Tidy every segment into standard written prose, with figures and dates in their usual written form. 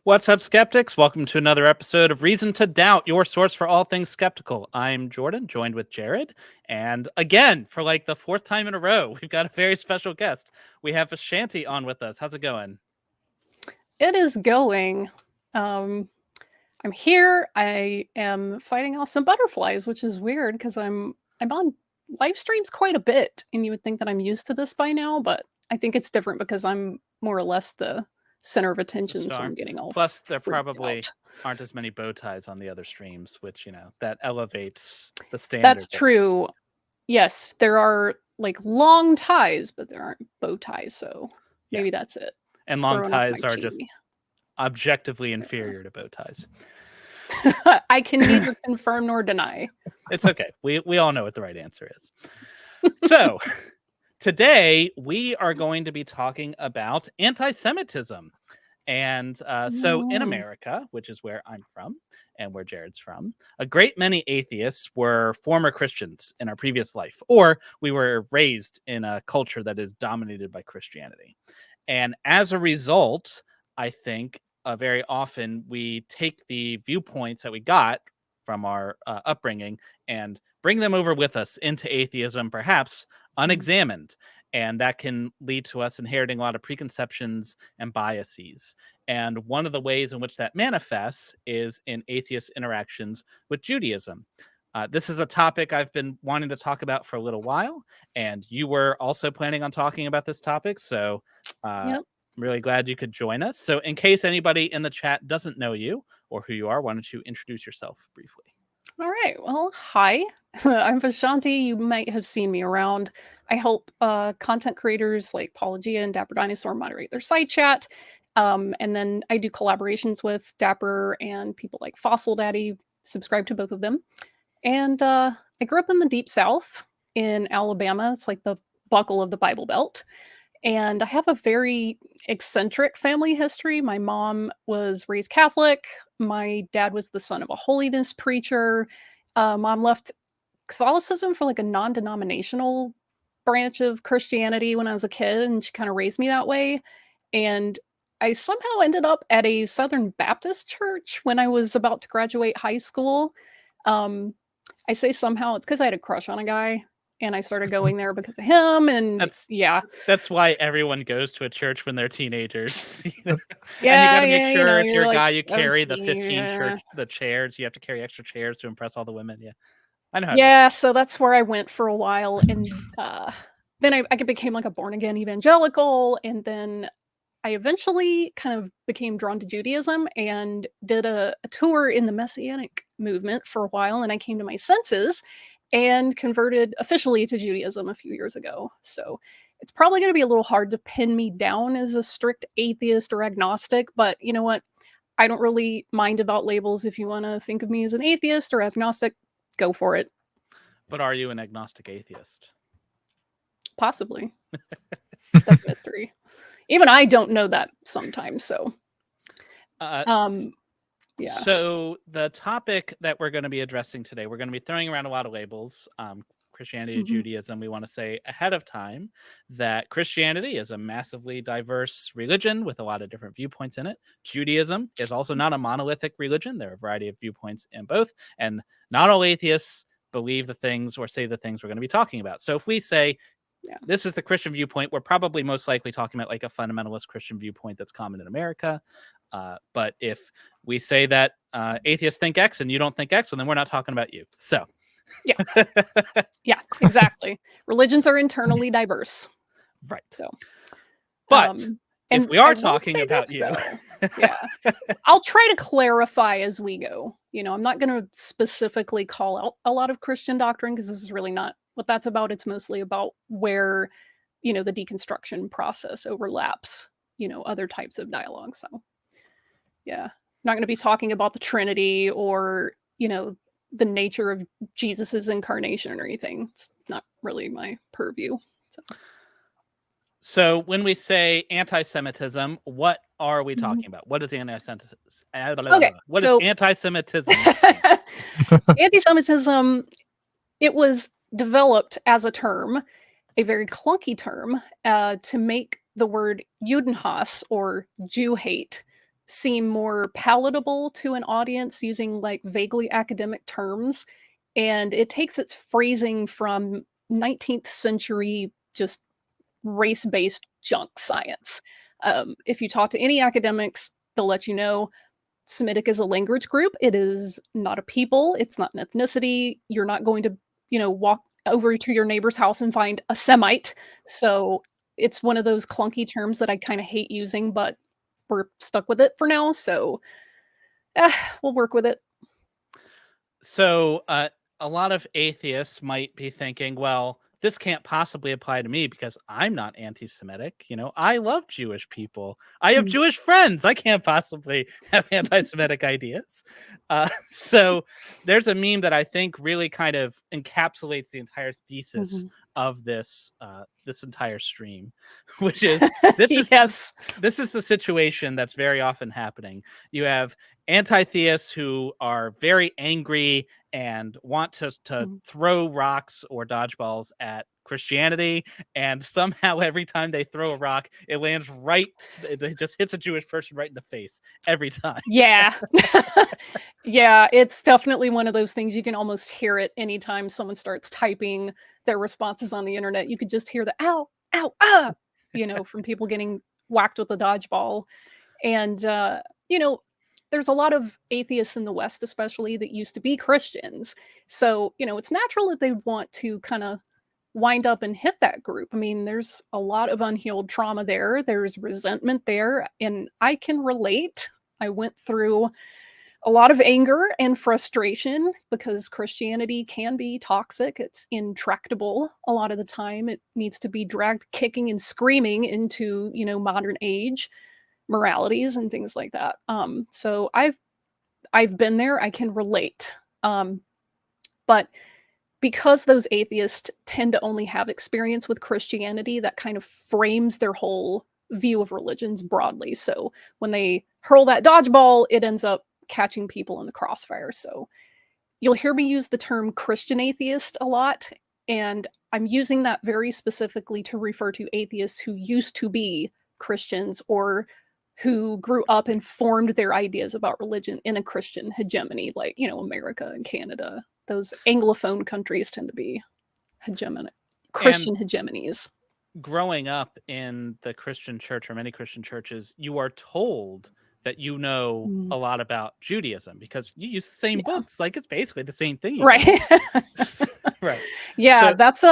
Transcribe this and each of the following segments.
What's up, skeptics? Welcome to another episode of Reason to Doubt, your source for all things skeptical. I'm Jordan, joined with Jared. And again, for like the fourth time in a row, we've got a very special guest. We have Vishanti on with us. How's it going? It is going. I'm here. I am fighting off some butterflies, which is weird because I'm on live streams quite a bit, and you would think that I'm used to this by now, but I think it's different because I'm more or less the center of attention, so I'm getting all Plus, there freaked probably out. aren't as many bow ties on the other streams, which, that elevates the standard. That's true. Yes, there are like long ties, but there aren't bow ties, so maybe that's it. And It's long throwing off ties my are just chi. objectively inferior to bow ties. I can neither confirm nor deny. It's okay. We all know what the right answer is. So, today we are going to be talking about anti-Semitism. And so in America, which is where I'm from and where Jared's from, a great many atheists were former Christians in our previous life, or we were raised in a culture that is dominated by Christianity. And as a result, I think very often we take the viewpoints that we got from our upbringing and bring them over with us into atheism, perhaps unexamined. And that can lead to us inheriting a lot of preconceptions and biases. And one of the ways in which that manifests is in atheist interactions with Judaism. This is a topic I've been wanting to talk about for a little while, and you were also planning on talking about this topic. So I'm really glad you could join us. So in case anybody in the chat doesn't know you or who you are, why don't you introduce yourself briefly? All right. Well, hi. I'm Vishanti. You might have seen me around. I help content creators like Paulogia and Dapper Dinosaur moderate their side chat. And then I do collaborations with Dapper and people like Fossil Daddy, subscribe to both of them. And I grew up in the Deep South in Alabama. It's like the buckle of the Bible Belt. And I have a very eccentric family history. My mom was raised Catholic. My dad was the son of a holiness preacher. Mom left Catholicism for like a non-denominational branch of Christianity when I was a kid, and she kind of raised me that way. And I somehow ended up at a Southern Baptist church when I was about to graduate high school. I say somehow, it's because I had a crush on a guy. And I started going there because of him, and that's why everyone goes to a church when they're teenagers. Yeah, and you got to make sure if you're a like guy, you carry the 17, 15 the chairs. You have to carry extra chairs to impress all the women. Yeah, I know. Yeah, so that's where I went for a while, and then I became like a born again evangelical, and then I eventually kind of became drawn to Judaism and did a tour in the Messianic movement for a while, and I came to my senses and converted officially to Judaism a few years ago. So it's probably going to be a little hard to pin me down as a strict atheist or agnostic, but you know what? I don't really mind about labels. If you want to think of me as an atheist or agnostic, go for it. But are you an agnostic atheist? Possibly. That's a mystery. Even I don't know that sometimes, so. Yeah. So the topic that we're going to be addressing today, we're going to be throwing around a lot of labels. Christianity, Judaism. We want to say ahead of time that Christianity is a massively diverse religion with a lot of different viewpoints in it. Judaism is also not a monolithic religion. There are a variety of viewpoints in both, and not all atheists believe the things or say the things we're going to be talking about. So if we say this is the Christian viewpoint, we're probably most likely talking about like a fundamentalist Christian viewpoint that's common in America. But if we say that atheists think X and you don't think X, well, then we're not talking about you. So, yeah, exactly. Religions are internally diverse, right? So, but if we are talking about you, I'll try to clarify as we go. I'm not going to specifically call out a lot of Christian doctrine because this is really not what that's about. It's mostly about where, the deconstruction process overlaps, other types of dialogue. So. Yeah, I'm not going to be talking about the Trinity or, the nature of Jesus's incarnation or anything. It's not really my purview. So when we say anti-Semitism, what are we talking about? What is anti-Semitism? Okay, what is anti-Semitism? Anti-Semitism, it was developed as a term, a very clunky term, to make the word Judenhass or Jew hate seem more palatable to an audience using like vaguely academic terms. And it takes its phrasing from 19th century just race-based junk science. If you talk to any academics, they'll let you know Semitic is a language group. It is not a people. It's not an ethnicity. You're not going to, walk over to your neighbor's house and find a Semite. So it's one of those clunky terms that I kind of hate using, but we're stuck with it for now. So we'll work with it. So a lot of atheists might be thinking, well, this can't possibly apply to me because I'm not anti-Semitic. I love Jewish people. I have Jewish friends. I can't possibly have anti-Semitic ideas. So there's a meme that I think really kind of encapsulates the entire thesis of this this entire stream, which is Yes. this is the situation that's very often happening. You have anti-theists who are very angry and want to throw rocks or dodgeballs at Christianity, and somehow every time they throw a rock, it lands it just hits a Jewish person right in the face every time. Yeah. Yeah, it's definitely one of those things. You can almost hear it anytime someone starts typing their responses on the internet. You could just hear the ow, ow, ah, from people getting whacked with a dodgeball. And, there's a lot of atheists in the West, especially, that used to be Christians. So, it's natural that they want to kind of wind up and hit that group. I mean, there's a lot of unhealed trauma there. There's resentment there. And I can relate. I went through a lot of anger and frustration because Christianity can be toxic. It's intractable a lot of the time. It needs to be dragged kicking and screaming into, modern age moralities and things like that. So I've been there. I can relate. But because those atheists tend to only have experience with Christianity, that kind of frames their whole view of religions broadly. So when they hurl that dodgeball, it ends up catching people in the crossfire. So you'll hear me use the term Christian atheist a lot, and I'm using that very specifically to refer to atheists who used to be Christians or who grew up and formed their ideas about religion in a Christian hegemony, like, America and Canada. Those Anglophone countries tend to be Christian hegemonies. Growing up in the Christian church or many Christian churches, you are told that you know a lot about Judaism because you use the same books. Like, it's basically the same thing. Right. Right. Yeah, that's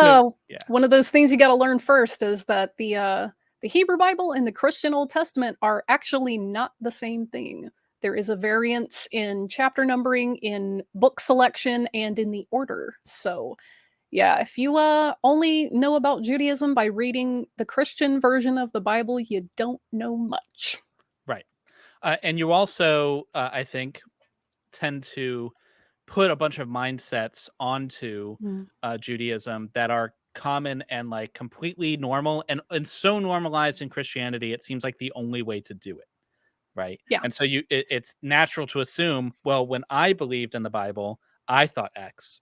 one of those things you got to learn first, is that the Hebrew Bible and the Christian Old Testament are actually not the same thing. There is a variance in chapter numbering, in book selection, and in the order. So yeah, if you only know about Judaism by reading the Christian version of the Bible, you don't know much. Right. And you also, I think, tend to put a bunch of mindsets onto Judaism that are common and like completely normal and so normalized in Christianity, it seems like the only way to do it. Right. Yeah. And so it's natural to assume, well, when I believed in the Bible, I thought X.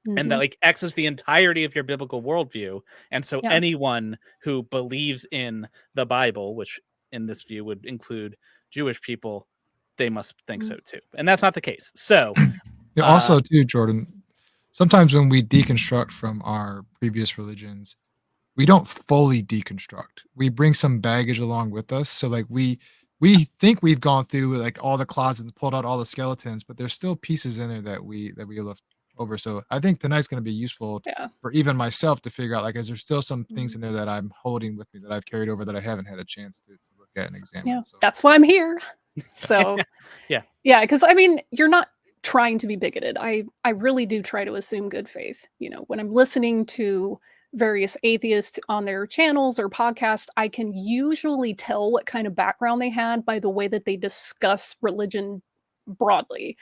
And that like X is the entirety of your biblical worldview. And so anyone who believes in the Bible, which in this view would include Jewish people, they must think so too. And that's not the case. So also too, Jordan, sometimes when we deconstruct from our previous religions, we don't fully deconstruct. We bring some baggage along with us. So like we think we've gone through like all the closets, pulled out all the skeletons, but there's still pieces in there that we left over. So I think tonight's going to be useful for even myself to figure out, like, is there still some things in there that I'm holding with me that I've carried over that I haven't had a chance to look at and examine. Yeah, so that's why I'm here. So yeah, because I mean, you're not trying to be bigoted. I really do try to assume good faith. When I'm listening to various atheists on their channels or podcasts, I can usually tell what kind of background they had by the way that they discuss religion broadly.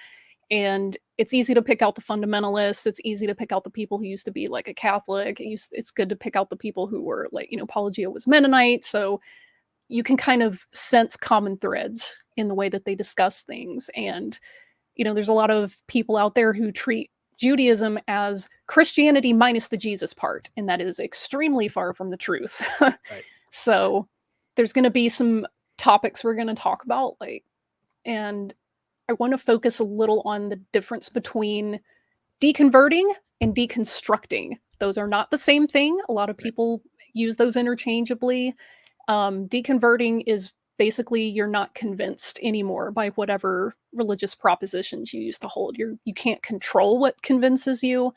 And it's easy to pick out the fundamentalists. It's easy to pick out the people who used to be like a Catholic. It's good to pick out the people who were like, Paul Geo was Mennonite. So you can kind of sense common threads in the way that they discuss things. And, there's a lot of people out there who treat Judaism as Christianity minus the Jesus part. And that is extremely far from the truth. Right. So there's going to be some topics we're going to talk about, like And I want to focus a little on the difference between deconverting and deconstructing. Those are not the same thing. A lot of people use those interchangeably. Deconverting is basically you're not convinced anymore by whatever religious propositions you used to hold. You can't control what convinces you.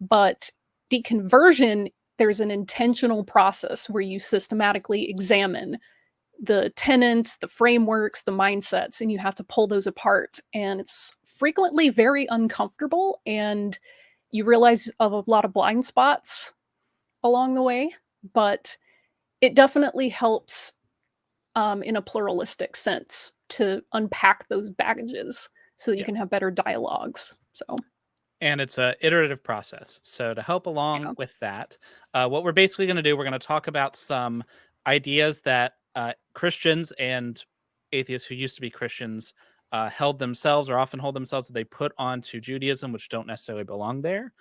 But deconversion, there's an intentional process where you systematically examine the tenets, the frameworks, the mindsets, and you have to pull those apart. And it's frequently very uncomfortable, and you realize of a lot of blind spots along the way, but it definitely helps in a pluralistic sense to unpack those baggages so that you can have better dialogues. So, and it's an iterative process. So to help along with that, what we're basically going to do, we're going to talk about some ideas that Christians and atheists who used to be Christians held themselves, or often hold themselves, that they put onto Judaism, which don't necessarily belong there.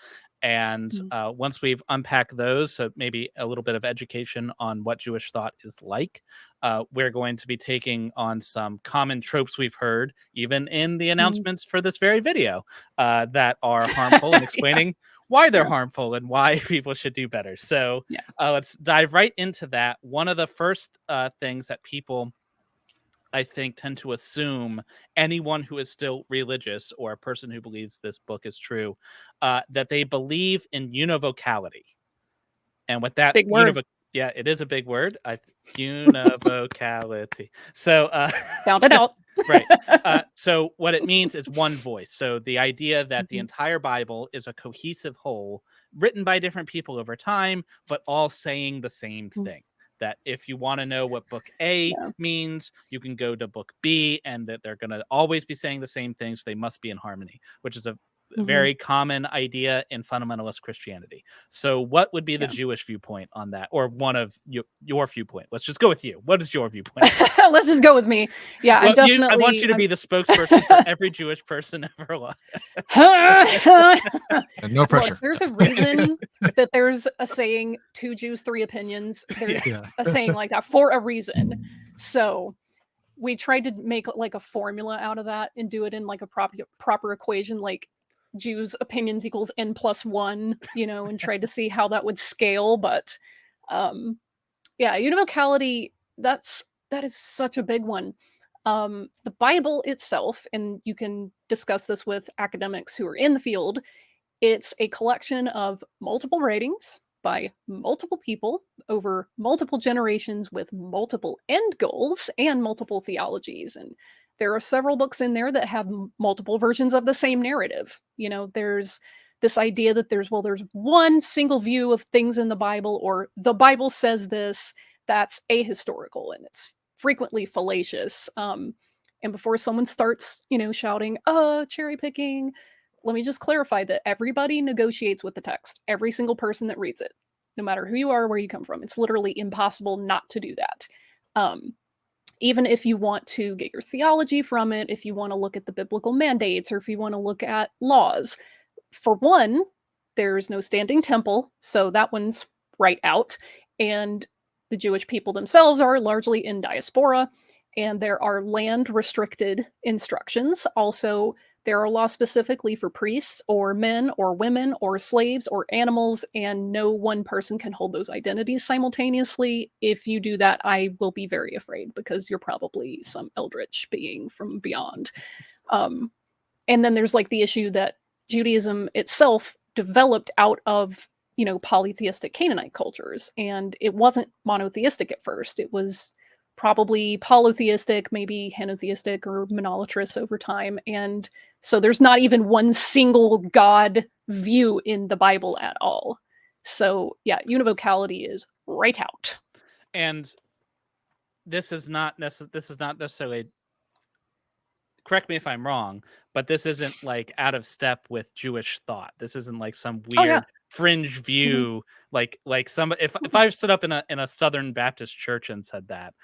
And once we've unpacked those, so maybe a little bit of education on what Jewish thought is like, we're going to be taking on some common tropes we've heard, even in the announcements for this very video, that are harmful, and explaining why they're harmful and why people should do better. So let's dive right into that. One of the first things that people, I think, tend to assume, anyone who is still religious or a person who believes this book is true, that they believe in univocality. And with that, big word. Yeah, it is a big word. Univocality. So found it out. Right. So what it means is one voice. So the idea that the entire Bible is a cohesive whole, written by different people over time, but all saying the same thing. That if you want to know what book A means, you can go to book B, and that they're going to always be saying the same things. They must be in harmony, which is a very common idea in fundamentalist Christianity. So what would be the Jewish viewpoint on that, or one of your viewpoint? Let's just go with you. What is your viewpoint? Let's just go with me. Yeah, well, I want you to be the spokesperson for every Jewish person ever alive. No pressure. Look, there's a reason that there's a saying, 2 Jews, 3 opinions. There's a saying like that for a reason. So we tried to make like a formula out of that and do it in like a proper equation, like Jews opinions equals n+1, and tried to see how that would scale. But univocality, that is such a big one. The Bible itself, and you can discuss this with academics who are in the field, it's a collection of multiple writings by multiple people over multiple generations with multiple end goals and multiple theologies. And there are several books in there that have multiple versions of the same narrative. There's this idea that there's one single view of things in the Bible, or the Bible says this, that's ahistorical, and it's frequently fallacious. And before someone starts, shouting, cherry picking, let me just clarify that everybody negotiates with the text. Every single person that reads it, no matter who you are, where you come from. It's literally impossible not to do that. Even if you want to get your theology from it, if you want to look at the biblical mandates, or if you want to look at laws. For one, there's no standing temple, so that one's right out. And the Jewish people themselves are largely in diaspora, and there are land-restricted instructions. Also, there are laws specifically for priests, or men, or women, or slaves, or animals, and no one person can hold those identities simultaneously. If you do that, I will be very afraid, because you're probably some eldritch being from beyond. And then there's like the issue that Judaism itself developed out of, polytheistic Canaanite cultures, and it wasn't monotheistic at first. It was probably polytheistic, maybe henotheistic or monolatrous over time. And so there's not even one single God view in the Bible at all. So univocality is right out. And this is not necessarily, correct me if I'm wrong, but this isn't like out of step with Jewish thought. This isn't like some weird fringe view, like some. If I stood up in a Southern Baptist church and said that,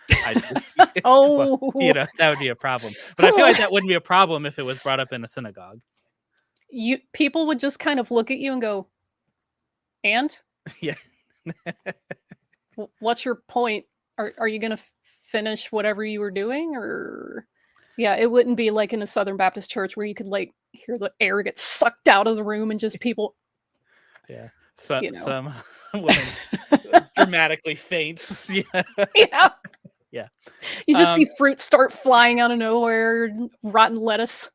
well, that would be a problem. But I feel like that wouldn't be a problem if it was brought up in a synagogue. People would just kind of look at you and go, "And what's your point? Are you going to finish whatever you were doing, or?" Yeah, it wouldn't be like in a Southern Baptist church where you could like hear the air get sucked out of the room and just people, Yeah. So you know. some woman dramatically faints. Yeah. Yeah. Yeah. You just see fruit start flying out of nowhere, rotten lettuce.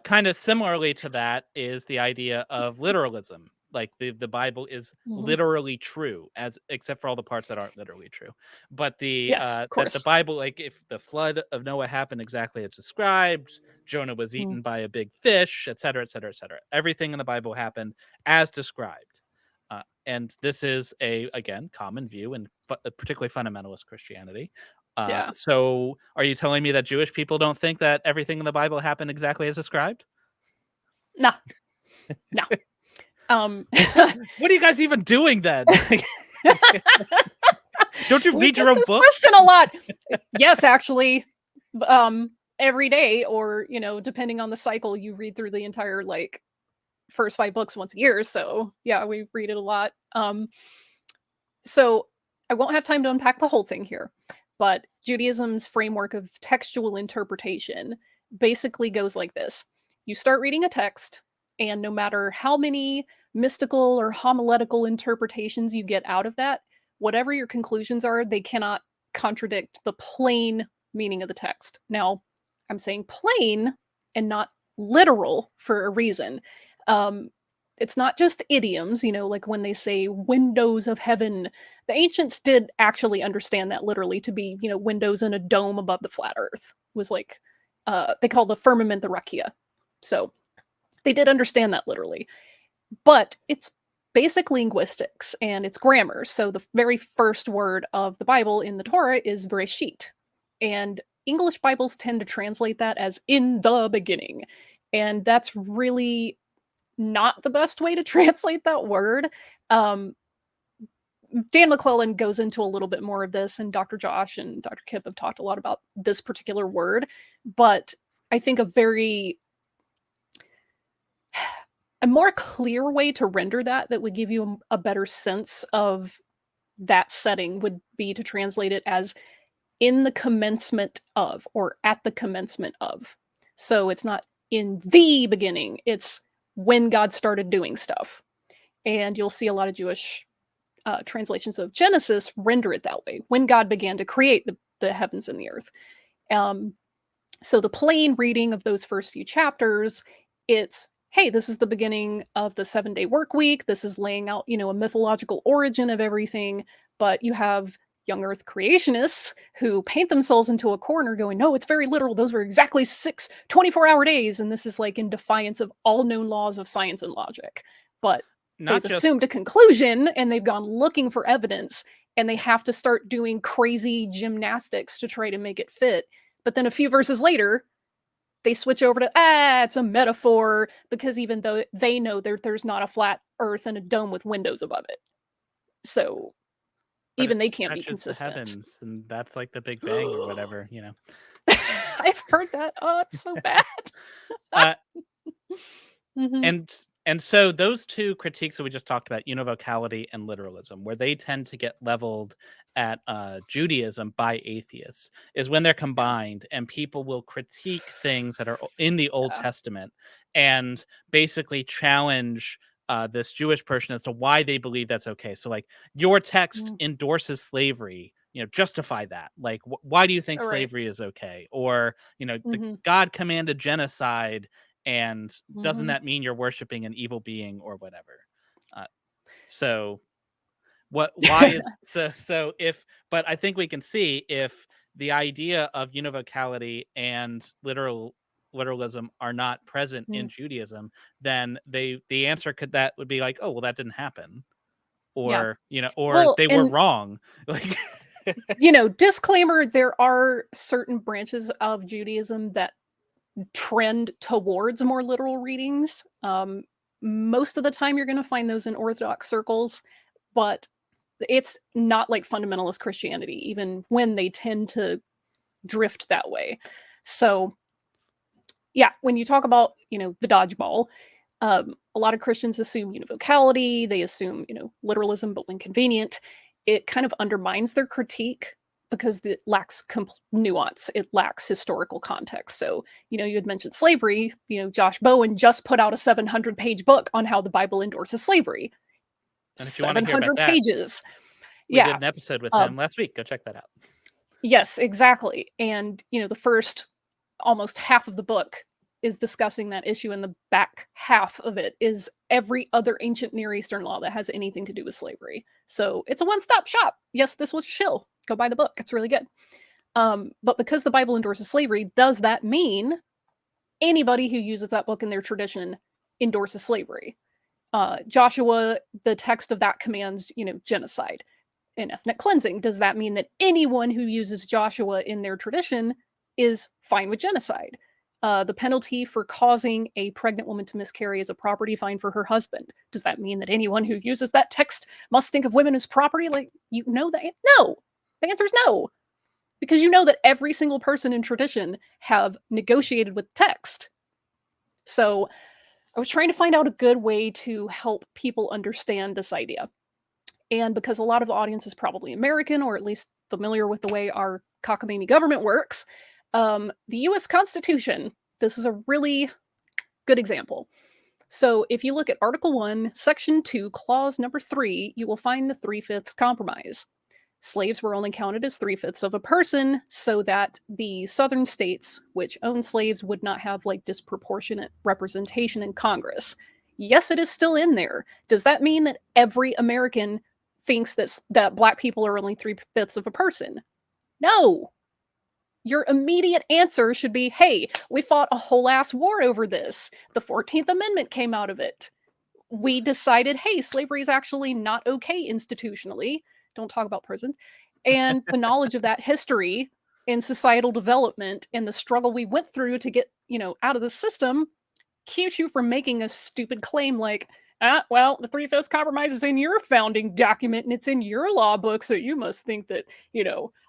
Kind of similarly to that is the idea of literalism. Like the Bible is literally true, except for all the parts that aren't literally true. But Yes, of that the course. Bible, like if the flood of Noah happened exactly as described, Jonah was eaten by a big fish, et cetera, et cetera, et cetera. Everything in the Bible happened as described. And this is again, common view in particularly fundamentalist Christianity. Yeah. So are you telling me that Jewish people don't think that everything in the Bible happened exactly as described? Nah. No. What are you guys even doing then? Don't you We read get your own this book? question a lot. Yes, actually. Every day, or depending on the cycle, you read through the entire like first 5 books once a year. So yeah, we read it a lot. So I won't have time to unpack the whole thing here, but Judaism's framework of textual interpretation basically goes like this. You start reading a text, and no matter how many mystical or homiletical interpretations you get out of that, whatever your conclusions are, they cannot contradict the plain meaning of the text. Now, I'm saying plain and not literal for a reason. It's not just idioms, like when they say windows of heaven. The ancients did actually understand that literally to be, windows in a dome above the flat earth. It was like, they call the firmament the rakia. So they did understand that literally. But it's basic linguistics and it's grammar. So the very first word of the Bible in the Torah is Bereshit. And English Bibles tend to translate that as in the beginning. And that's really not the best way to translate that word. Dan McClellan goes into a little bit more of this, and Dr. Josh and Dr. Kip have talked a lot about this particular word. But I think a more clear way to render that would give you a better sense of that setting would be to translate it as in the commencement of, or at the commencement of. So it's not in the beginning, it's when God started doing stuff. And you'll see a lot of Jewish translations of Genesis render it that way, when God began to create the heavens and the earth. So the plain reading of those first few chapters, it's, hey, this is the beginning of the 7-day work week. This is laying out, a mythological origin of everything. But you have young earth creationists who paint themselves into a corner going, no, it's very literal. Those were exactly 6 24-hour days. And this is like in defiance of all known laws of science and logic. But they've assumed a conclusion and they've gone looking for evidence, and they have to start doing crazy gymnastics to try to make it fit. But then a few verses later, they switch over to, it's a metaphor, because even though they know there's not a flat earth and a dome with windows above it. So but even they can't be consistent. The heavens, and that's like the Big Bang or whatever, I've heard that. Oh, it's so bad. And so those two critiques that we just talked about, univocality and literalism, where they tend to get leveled at Judaism by atheists, is when they're combined and people will critique things that are in the Old Testament and basically challenge this Jewish person as to why they believe that's okay. So like, your text endorses slavery, justify that. Like, why do you think slavery is okay? Or, God commanded genocide, and doesn't that mean you're worshiping an evil being or whatever? But I think we can see if the idea of univocality and literalism are not present in Judaism, then the answer would be like, oh, well, that didn't happen. Or, they were wrong. Like, disclaimer, there are certain branches of Judaism that trend towards more literal readings. Most of the time you're going to find those in Orthodox circles, but it's not like fundamentalist Christianity, even when they tend to drift that way. So yeah, when you talk about, the dodgeball, a lot of Christians assume univocality, they assume, literalism, but when convenient, it kind of undermines their critique because it lacks nuance. It lacks historical context. So, you had mentioned slavery. Josh Bowen just put out a 700-page book on how the Bible endorses slavery. And if you want to hear about 700 that, pages. we did an episode with him last week. Go check that out. Yes, exactly. And, the first almost half of the book is discussing that issue, and the back half of it is every other ancient Near Eastern law that has anything to do with slavery. So it's a one-stop shop. Yes, this was chill. Go buy the book. It's really good. But because the Bible endorses slavery, does that mean anybody who uses that book in their tradition endorses slavery? Joshua, the text of that commands, genocide and ethnic cleansing. Does that mean that anyone who uses Joshua in their tradition is fine with genocide? The penalty for causing a pregnant woman to miscarry is a property fine for her husband. Does that mean that anyone who uses that text must think of women as property? Like, no. The answer is no. Because that every single person in tradition have negotiated with text. So I was trying to find out a good way to help people understand this idea. And because a lot of the audience is probably American, or at least familiar with the way our cockamamie government works, the US Constitution, this is a really good example. So if you look at Article 1, Section 2, Clause number 3, you will find the 3/5 compromise. Slaves were only counted as 3/5 of a person, so that the southern states, which owned slaves, would not have disproportionate representation in Congress. Yes, it is still in there. Does that mean that every American thinks that Black people are only 3/5 of a person? No. Your immediate answer should be, hey, we fought a whole ass war over this. The 14th Amendment came out of it. We decided, hey, slavery is actually not okay institutionally. Don't talk about prison. And the knowledge of that history and societal development and the struggle we went through to get, out of the system keeps you from making a stupid claim like, well, the 3/5 compromise is in your founding document and it's in your law book, so you must think that,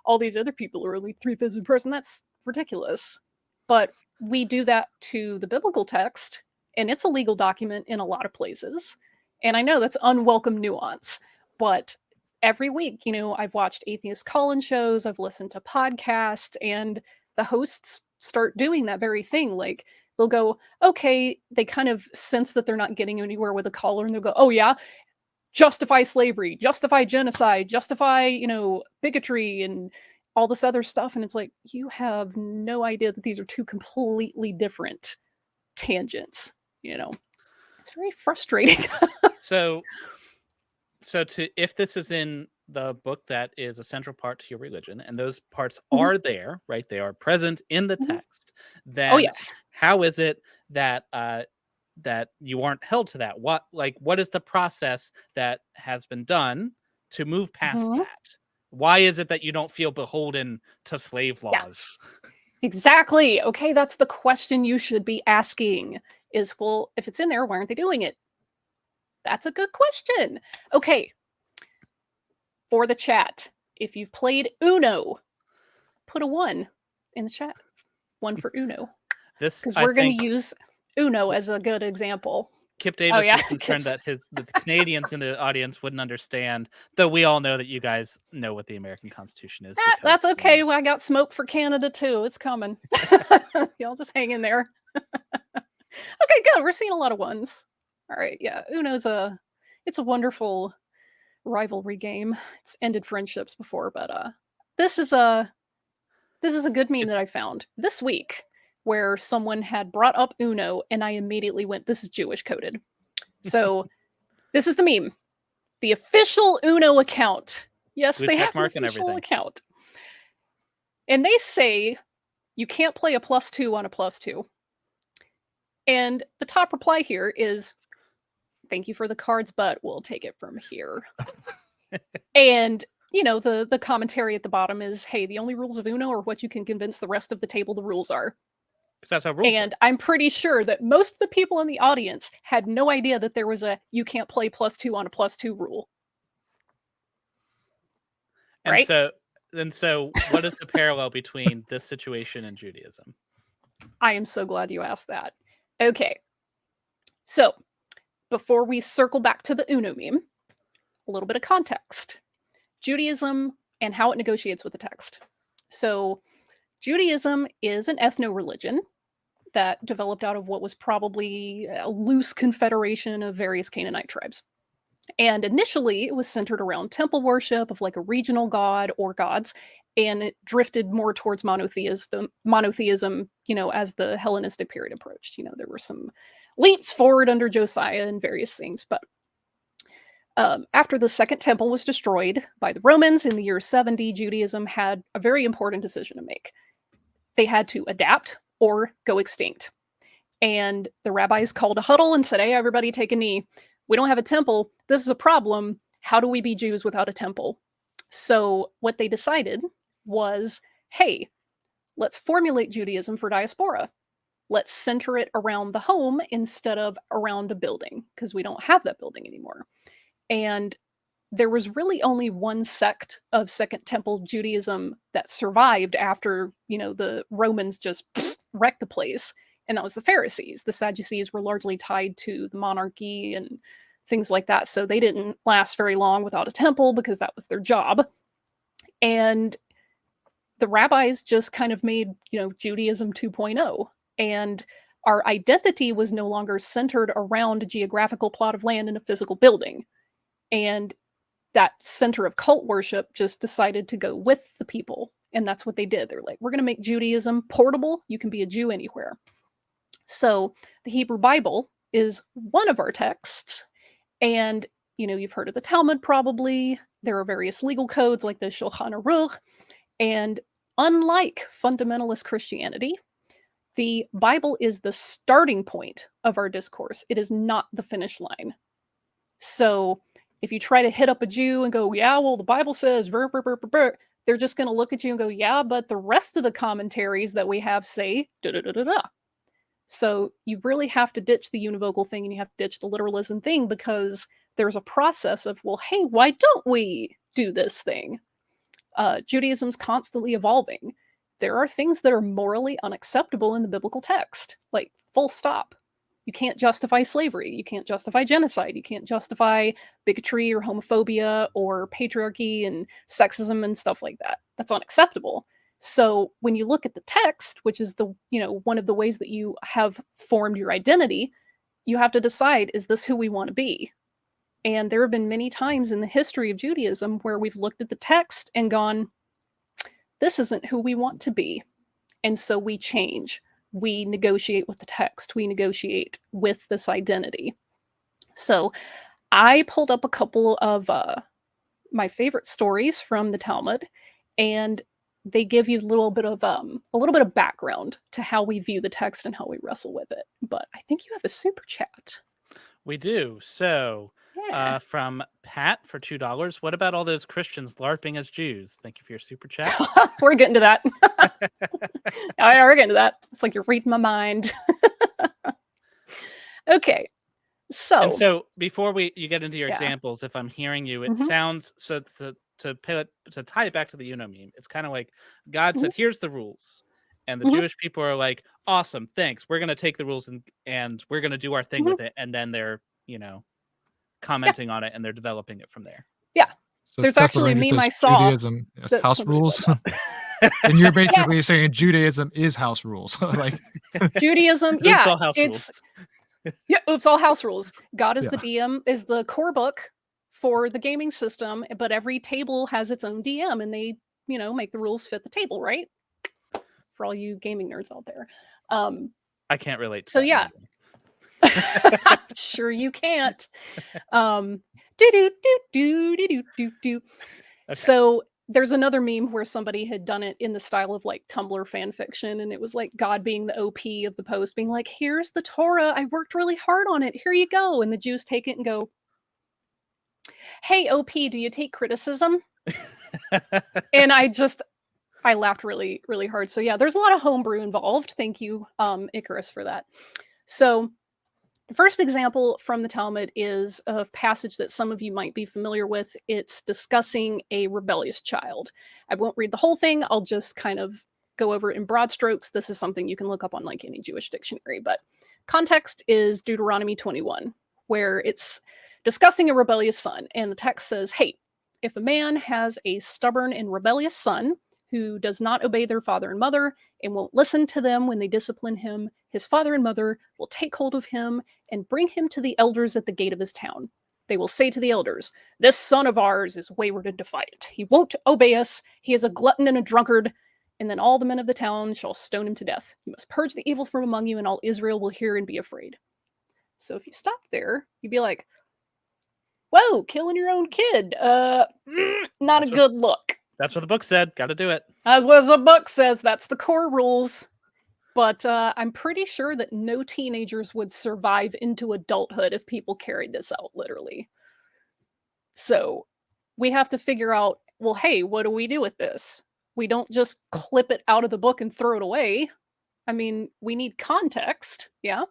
all these other people are only 3/5 of a person. That's ridiculous. But we do that to the biblical text, and it's a legal document in a lot of places. And I know that's unwelcome nuance, but every week, I've watched atheist call-in shows, I've listened to podcasts, and the hosts start doing that very thing. Like, they'll go, okay, they kind of sense that they're not getting anywhere with a caller, and they'll go, oh yeah, justify slavery, justify genocide, justify, bigotry, and all this other stuff. And it's like, you have no idea that these are two completely different tangents. It's very frustrating. So if this is in the book that is a central part to your religion, and those parts are there, right? They are present in the text. Then, yes. How is it that that you aren't held to that? What is the process that has been done to move past that? Why is it that you don't feel beholden to slave laws? Yeah. Exactly. Okay, that's the question you should be asking. Is, well, if it's in there, why aren't they doing it? That's a good question. Okay. For the chat, if you've played Uno, put a 1 in the chat. 1 for Uno. Because we're going to use Uno as a good example. Kip Davis was concerned that the Canadians in the audience wouldn't understand, though we all know that you guys know what the American Constitution is. That's okay. I got smoke for Canada too. It's coming. Y'all just hang in there. Okay, good. We're seeing a lot of 1s. All right, yeah. Uno's it's a wonderful rivalry game. It's ended friendships before, but this is a good meme that I found this week, where someone had brought up Uno, and I immediately went, this is Jewish coded. So this is the meme. The official Uno account. Yes, they have an official account. And they say you can't play a +2 on a +2. And the top reply here is, thank you for the cards, but we'll take it from here. And the commentary at the bottom is, hey, the only rules of Uno are what you can convince the rest of the table the rules are. Because that's how rules And work. I'm pretty sure that most of the people in the audience had no idea that there was a you can't play +2 on a +2 rule. And right? so what is the parallel between this situation and Judaism? I am so glad you asked that. Okay. So, before we circle back to the Uno meme, a little bit of context. Judaism and how it negotiates with the text. So Judaism is an ethno-religion that developed out of what was probably a loose confederation of various Canaanite tribes. And initially, it was centered around temple worship of like a regional god or gods, and it drifted more towards monotheism, as the Hellenistic period approached. There were some leaps forward under Josiah and various things, but after the Second Temple was destroyed by the Romans in the year 70, Judaism had a very important decision to make. They had to adapt or go extinct. And the rabbis called a huddle and said, hey, everybody take a knee. We don't have a temple. This is a problem. How do we be Jews without a temple? So what they decided was, hey, let's formulate Judaism for diaspora. Let's center it around the home instead of around a building, because we don't have that building anymore. And there was really only one sect of Second Temple Judaism that survived after, the Romans just wrecked the place. And that was the Pharisees. The Sadducees were largely tied to the monarchy and things like that. So they didn't last very long without a temple because that was their job. And the rabbis just kind of made, Judaism 2.0. And our identity was no longer centered around a geographical plot of land and a physical building. And that center of cult worship just decided to go with the people. And that's what they did. They're like, we're going to make Judaism portable. You can be a Jew anywhere. So the Hebrew Bible is one of our texts. And, you've heard of the Talmud probably. There are various legal codes like the Shulchan Aruch. And unlike fundamentalist Christianity, the Bible is the starting point of our discourse. It is not the finish line. So if you try to hit up a Jew and go, yeah, well, the Bible says, they're just going to look at you and go, yeah, but the rest of the commentaries that we have say, da-da-da-da-da. So you really have to ditch the univocal thing and you have to ditch the literalism thing, because there's a process of, well, hey, why don't we do this thing? Judaism's constantly evolving. There are things that are morally unacceptable in the biblical text, like full stop. You can't justify slavery. You can't justify genocide. You can't justify bigotry or homophobia or patriarchy and sexism and stuff like that. That's unacceptable. So when you look at the text, which is the, one of the ways that you have formed your identity, you have to decide, is this who we want to be? And there have been many times in the history of Judaism where we've looked at the text and gone, this isn't who we want to be. And so we change. We negotiate with the text. We negotiate with this identity. So I pulled up a couple of my favorite stories from the Talmud, and they give you a little bit of background to how we view the text and how we wrestle with it. But I think you have a super chat. We do. So Yeah. from Pat for $2. What about all those Christians LARPing as Jews? Thank you for your super chat. We're getting to that. We're getting to that. It's like you're reading my mind. Okay. And so before you get into your examples, if I'm hearing you, it Mhm. sounds to tie it back to the Uno meme. It's kind of like God said, "Here's the rules," and the Mhm. Jewish people are like, "Awesome, thanks. We're going to take the rules and we're going to do our thing with it." And then they're commenting on it and they're developing it from there. Yeah. So There's Tesla actually a Ranger meme says I saw Judaism as that house somebody rules. said And you're basically Yes. saying Judaism is house rules. Like Judaism, Oops, yeah, all house it's rules. yeah, oops, all house rules. God is Yeah. the DM, is the core book for the gaming system, but every table has its own DM, and they, make the rules fit the table, right? For all you gaming nerds out there. I can't relate to So that in yeah. any way. Sure you can't. Do. Okay. So there's another meme where somebody had done it in the style of like Tumblr fan fiction, and it was like God being the OP of the post, being like, here's the Torah, I worked really hard on it, here you go. And the Jews take it and go, hey, OP, do you take criticism? And I laughed really, really hard. So yeah, there's a lot of homebrew involved. Thank you, Icarus, for that. So the first example from the Talmud is a passage that some of you might be familiar with. It's discussing a rebellious child. I won't read the whole thing. I'll just kind of go over it in broad strokes. This is something you can look up on like any Jewish dictionary, but context is Deuteronomy 21, where it's discussing a rebellious son. And the text says, hey, if a man has a stubborn and rebellious son who does not obey their father and mother and won't listen to them when they discipline him, his father and mother will take hold of him and bring him to the elders at the gate of his town. They will say to the elders, "This son of ours is wayward and defiant. He won't obey us. He is a glutton and a drunkard." And then all the men of the town shall stone him to death. You must purge the evil from among you, and all Israel will hear and be afraid. So if you stop there, you'd be like, whoa, killing your own kid. Not a good look. That's what the book said. Got to do it. As what the book says, that's the core rules. But I'm pretty sure that no teenagers would survive into adulthood if people carried this out, literally. So we have to figure out, well, hey, what do we do with this? We don't just clip it out of the book and throw it away. I mean, we need context, yeah?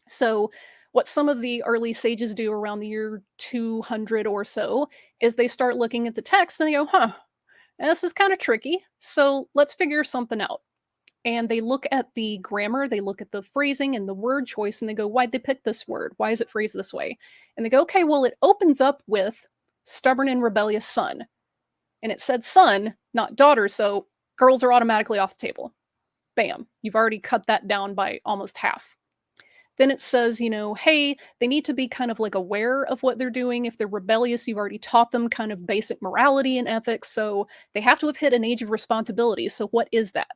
So what some of the early sages do around the year 200 or so is they start looking at the text and they go, this is kind of tricky, so let's figure something out. And they look at the grammar, they look at the phrasing and the word choice, and they go, why'd they pick this word? Why is it phrased this way? And they go, okay, well, it opens up with stubborn and rebellious son. And it said son, not daughter, so girls are automatically off the table. Bam, you've already cut that down by almost half. Then it says, hey, they need to be kind of like aware of what they're doing. If they're rebellious, you've already taught them kind of basic morality and ethics, so they have to have hit an age of responsibility. So what is that?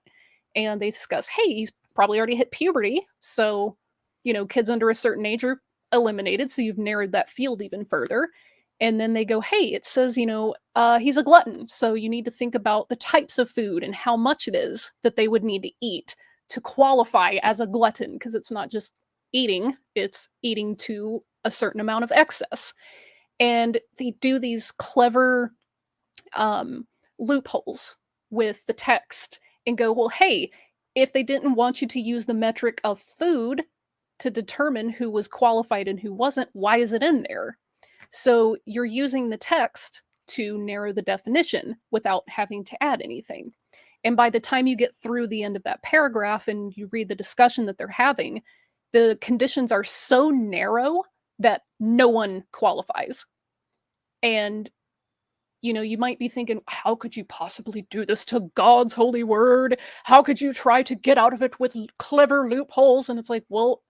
And they discuss, hey, he's probably already hit puberty, so, kids under a certain age are eliminated, so you've narrowed that field even further. And then they go, hey, it says, he's a glutton, so you need to think about the types of food and how much it is that they would need to eat to qualify as a glutton, because it's not just eating, it's eating to a certain amount of excess. And they do these clever loopholes with the text and go, well, hey, if they didn't want you to use the metric of food to determine who was qualified and who wasn't, why is it in there? So you're using the text to narrow the definition without having to add anything. And by the time you get through the end of that paragraph and you read the discussion that they're having, the conditions are so narrow that no one qualifies. And you might be thinking, how could you possibly do this to God's holy word? How could you try to get out of it with clever loopholes? And it's like, well,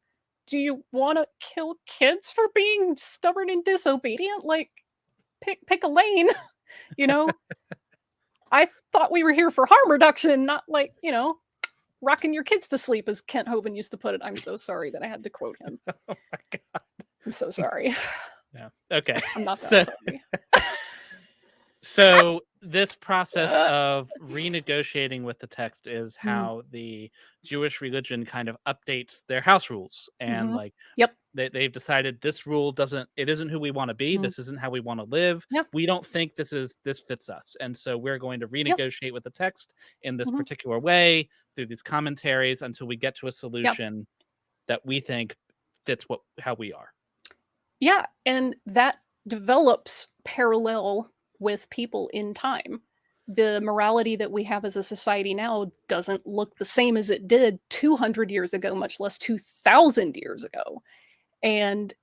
do you want to kill kids for being stubborn and disobedient? Like, pick a lane, I thought we were here for harm reduction, not like, rocking your kids to sleep, as Kent Hovind used to put it. I'm so sorry that I had to quote him. Oh my God. I'm so sorry. Yeah. Okay. I'm not that sorry. So this process of renegotiating with the text is how the Jewish religion kind of updates their house rules. And they've decided this rule isn't who we want to be. This isn't how we want to live. Yep. We don't think this fits us. And so we're going to renegotiate with the text in this particular way through these commentaries until we get to a solution that we think fits how we are. Yeah. And that develops parallel with people in time. The morality that we have as a society now doesn't look the same as it did 200 years ago, much less 2,000 years ago. And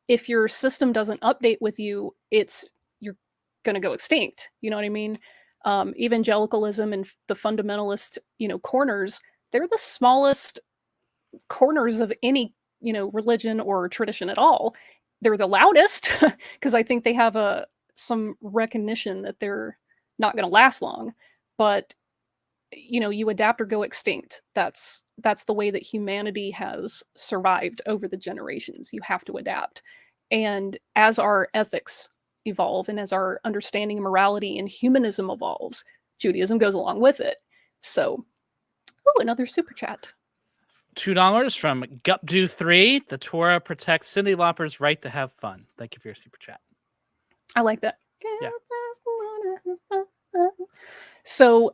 if your system doesn't update with you, you're going to go extinct. You know what I mean? Evangelicalism and the fundamentalist, corners, they're the smallest corners of any, religion or tradition at all. They're the loudest because I think they have some recognition that they're not going to last long, but you adapt or go extinct. That's the way that humanity has survived over the generations. You have to adapt. And as our ethics evolve and as our understanding of morality and humanism evolves, Judaism goes along with it. So, another super chat. $2 from Gupdo3. The Torah protects Cyndi Lauper's right to have fun. Thank you for your super chat. I like that. Yeah. So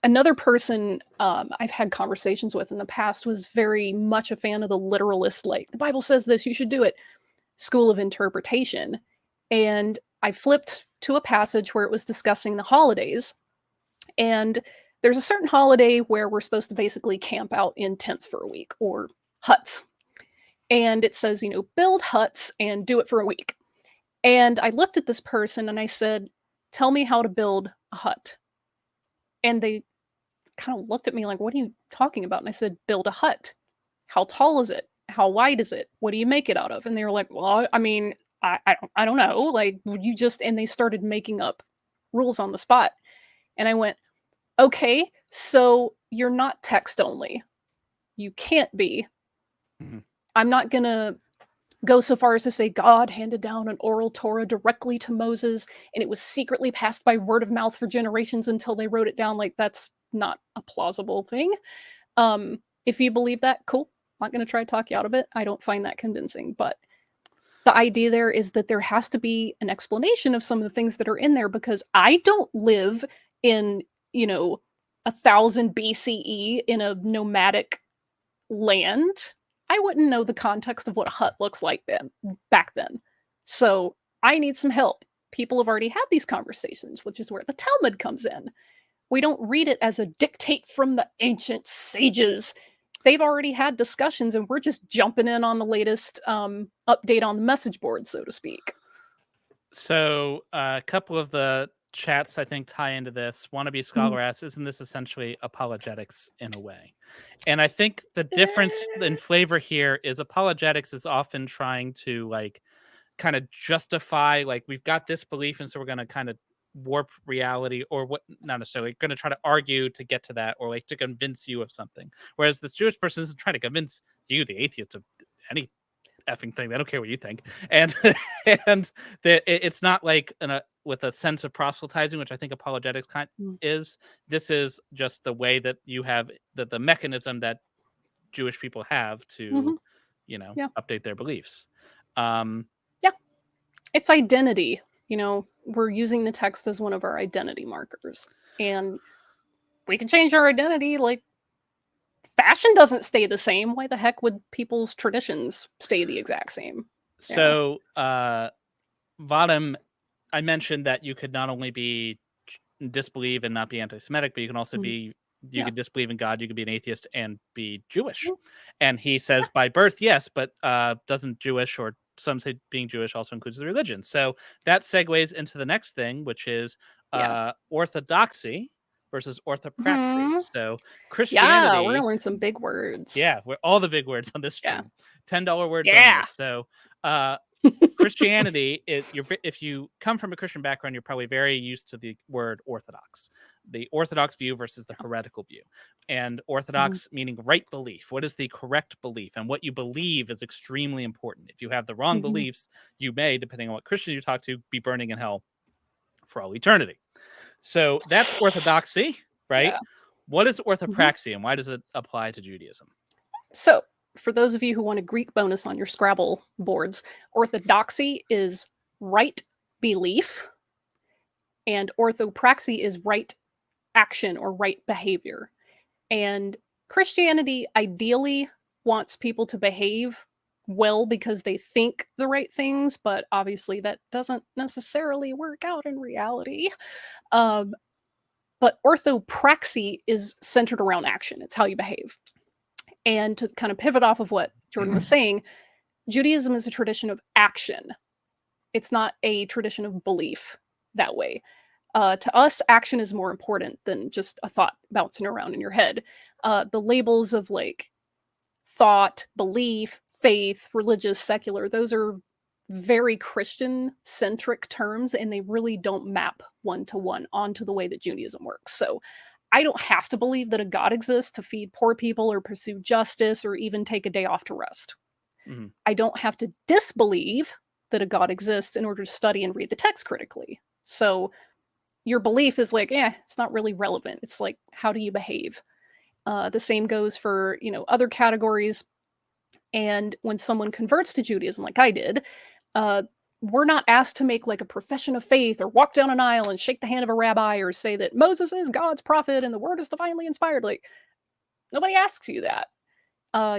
another person I've had conversations with in the past was very much a fan of the literalist, like, the Bible says this, you should do it, school of interpretation. And I flipped to a passage where it was discussing the holidays. And there's a certain holiday where we're supposed to basically camp out in tents for a week, or huts. And it says, build huts and do it for a week. And I looked at this person and I said, tell me how to build a hut. And they kind of looked at me like, what are you talking about? And I said, build a hut. How tall is it? How wide is it? What do you make it out of? And they were like, well, I mean, I don't know. Like, would you just, and they started making up rules on the spot. And I went, okay, so you're not text only. You can't be. Mhm. I'm not going to go so far as to say God handed down an oral Torah directly to Moses and it was secretly passed by word of mouth for generations until they wrote it down. Like, that's not a plausible thing. If you believe that, cool. I'm not going to try to talk you out of it. I don't find that convincing. But the idea there is that there has to be an explanation of some of the things that are in there, because I don't live in, 1000 BCE in a nomadic land. I wouldn't know the context of what a hut looks like back then. So I need some help. People have already had these conversations, which is where the Talmud comes in. We don't read it as a dictate from the ancient sages. They've already had discussions, and we're just jumping in on the latest update on the message board, so to speak. So a couple of the chats I think tie into this. Wannabe Scholar asks, isn't this essentially apologetics in a way? And I think the difference in flavor here is apologetics is often trying to like kind of justify, like, we've got this belief and so we're going to kind of warp reality, or what, not necessarily going to try to argue to get to that, or like to convince you of something. Whereas this Jewish person isn't trying to convince you, the atheist, of any effing thing. They don't care what you think. And it's not like with a sense of proselytizing, which I think apologetics is. This is just the way that you have the mechanism that Jewish people have to, update their beliefs. It's identity. We're using the text as one of our identity markers, and we can change our identity. Like, fashion doesn't stay the same. Why the heck would people's traditions stay the exact same? So, Vadim, I mentioned that you could not only disbelieve and not be anti-Semitic, but you can also be, you could disbelieve in God, you could be an atheist and be Jewish. And he says by birth, yes, but doesn't Jewish, or some say being Jewish also includes the religion. So that segues into the next thing, which is Orthodoxy versus orthopraxy. So Christianity. Yeah, we're gonna learn some big words. Yeah, we're all the big words on this stream. $10 words only. So Christianity is, if you come from a Christian background, you're probably very used to the word orthodox, the orthodox view versus the heretical view. And orthodox meaning right belief. What is the correct belief? And what you believe is extremely important. If you have the wrong beliefs, you may, depending on what Christian you talk to, be burning in hell for all eternity. So that's orthodoxy, right? What is orthopraxy and why does it apply to Judaism? So, for those of you who want a Greek bonus on your Scrabble boards, orthodoxy is right belief, and orthopraxy is right action or right behavior. And Christianity ideally wants people to behave well because they think the right things, but obviously that doesn't necessarily work out in reality. But orthopraxy is centered around action. It's how you behave. And to kind of pivot off of what Jordan was saying, Judaism is a tradition of action. It's not a tradition of belief that way. To us, action is more important than just a thought bouncing around in your head. The labels of like thought, belief, faith, religious, secular, those are very Christian-centric terms, and they really don't map one-to-one onto the way that Judaism works. So I don't have to believe that a God exists to feed poor people or pursue justice or even take a day off to rest. I don't have to disbelieve that a God exists in order to study and read the text critically. So your belief is like, it's not really relevant. It's like, how do you behave? The same goes for, other categories. And when someone converts to Judaism, like I did, we're not asked to make like a profession of faith or walk down an aisle and shake the hand of a rabbi or say that Moses is God's prophet and the word is divinely inspired. Like, nobody asks you that.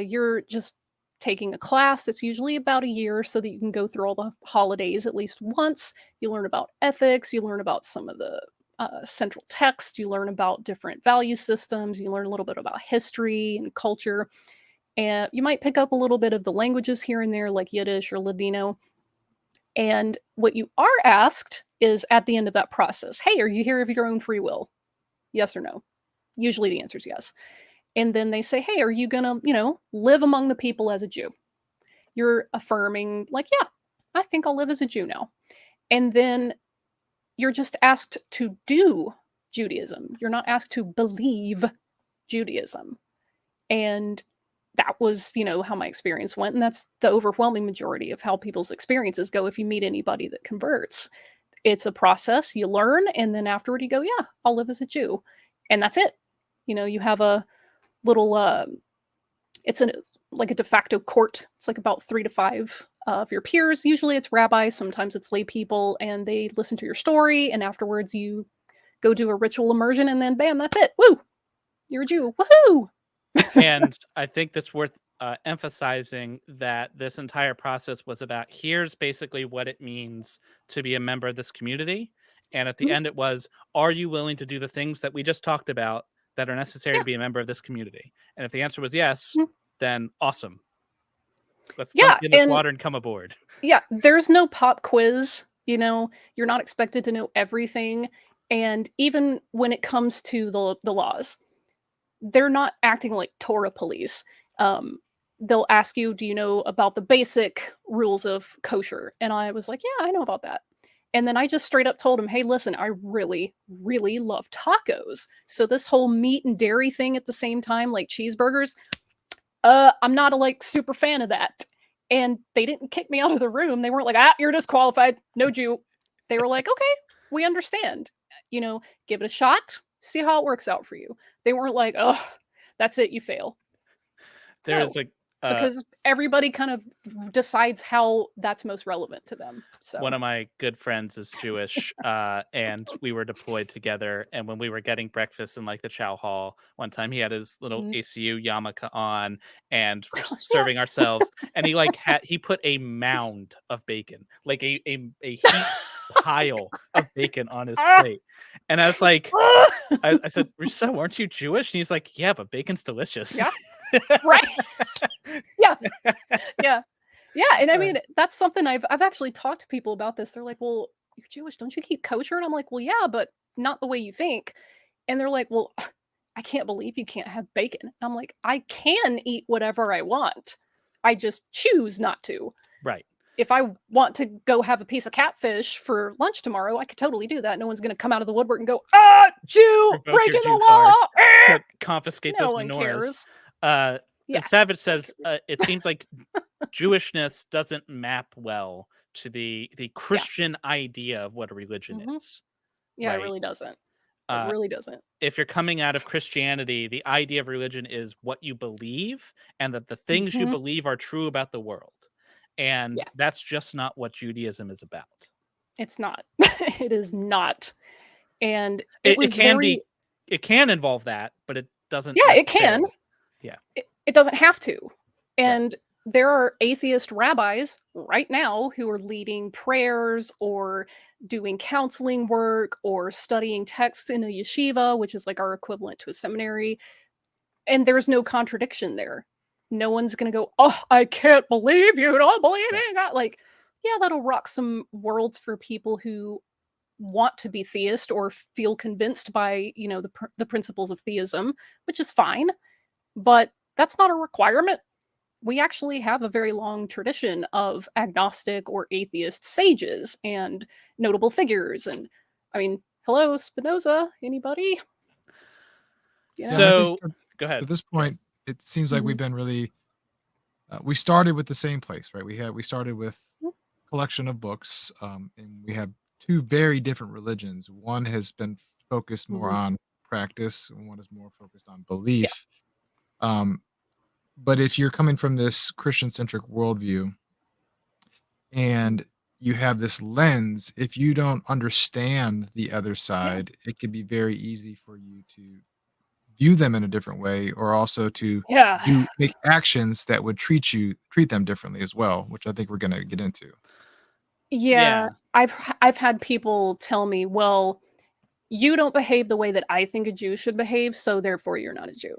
You're just taking a class that's usually about a year so that you can go through all the holidays at least once. You learn about ethics, you learn about some of the central text, you learn about different value systems, you learn a little bit about history and culture, and you might pick up a little bit of the languages here and there like Yiddish or Ladino. And what you are asked is at the end of that process. Hey, are you here of your own free will? Yes or no? Usually the answer is yes. And then they say, hey, are you going to, live among the people as a Jew? You're affirming, like, yeah, I think I'll live as a Jew now. And then you're just asked to do Judaism. You're not asked to believe Judaism. And that was, how my experience went. And that's the overwhelming majority of how people's experiences go if you meet anybody that converts. It's a process, you learn, and then afterward you go, yeah, I'll live as a Jew. And that's it. You have a little, it's like a de facto court. It's like about 3 to 5 of your peers. Usually it's rabbis, sometimes it's lay people, and they listen to your story, and afterwards you go do a ritual immersion, and then bam, that's it. Woo! You're a Jew. Woohoo! And I think that's worth emphasizing that this entire process was about, here's basically what it means to be a member of this community. And at the end, it was, are you willing to do the things that we just talked about that are necessary to be a member of this community? And if the answer was yes, then awesome. Let's dunk in this water and come aboard. Yeah, there's no pop quiz. You're not expected to know everything. And even when it comes to the laws, they're not acting like Torah police. They'll ask you, do you know about the basic rules of kosher? And I was like, yeah, I know about that. And then I just straight up told him, hey, listen, I really, really love tacos. So this whole meat and dairy thing at the same time, like cheeseburgers, I'm not a super fan of that. And they didn't kick me out of the room. They weren't like, you're disqualified. No Jew. They were like, okay, we understand. Give it a shot. See how it works out for you. They weren't like, oh, that's it, you fail. There's because everybody kind of decides how that's most relevant to them. So one of my good friends is Jewish, and we were deployed together. And when we were getting breakfast in the chow hall, one time he had his little ACU yarmulke on and serving ourselves, and he put a mound of bacon, like a heaped pile of bacon on his plate. And I was like, I said, Rousseau, aren't you Jewish? And he's like, yeah, but bacon's delicious. Yeah. Right. Yeah. And I mean, that's something I've actually talked to people about this. They're like, well, you're Jewish, don't you keep kosher? And I'm like, well, yeah, but not the way you think. And they're like, well, I can't believe you can't have bacon. And I'm like, I can eat whatever I want. I just choose not to. Right. If I want to go have a piece of catfish for lunch tomorrow, I could totally do that. No one's going to come out of the woodwork and go, Jew, breaking the law. Confiscate no those one menorahs. cares. And Savage says, it seems like Jewishness doesn't map well to the Christian idea of what a religion is. Yeah, right? It really doesn't. It really doesn't. If you're coming out of Christianity, the idea of religion is what you believe, and that the things you believe are true about the world. And that's just not what Judaism is about. It's not. It is not. And it can involve that, but it doesn't. Yeah, it can. Yeah. It doesn't have to. And there are atheist rabbis right now who are leading prayers or doing counseling work or studying texts in a yeshiva, which is like our equivalent to a seminary. And there's no contradiction there. No one's going to go, oh, I can't believe you don't believe in God. That'll rock some worlds for people who want to be theist or feel convinced by, the principles of theism, which is fine. But that's not a requirement. We actually have a very long tradition of agnostic or atheist sages and notable figures. And I mean, hello, Spinoza, anybody? So go ahead. At this point, it seems like we've been really, we started with the same place, right? We started with a collection of books, and we have 2 very different religions. One has been focused more on practice, and one is more focused on belief. But if you're coming from this Christian-centric worldview and you have this lens, if you don't understand the other side, it can be very easy for you to view them in a different way, or also to make actions that would treat them differently as well, which I think we're going to get into. Yeah. I've had people tell me, well, you don't behave the way that I think a Jew should behave, so therefore you're not a Jew.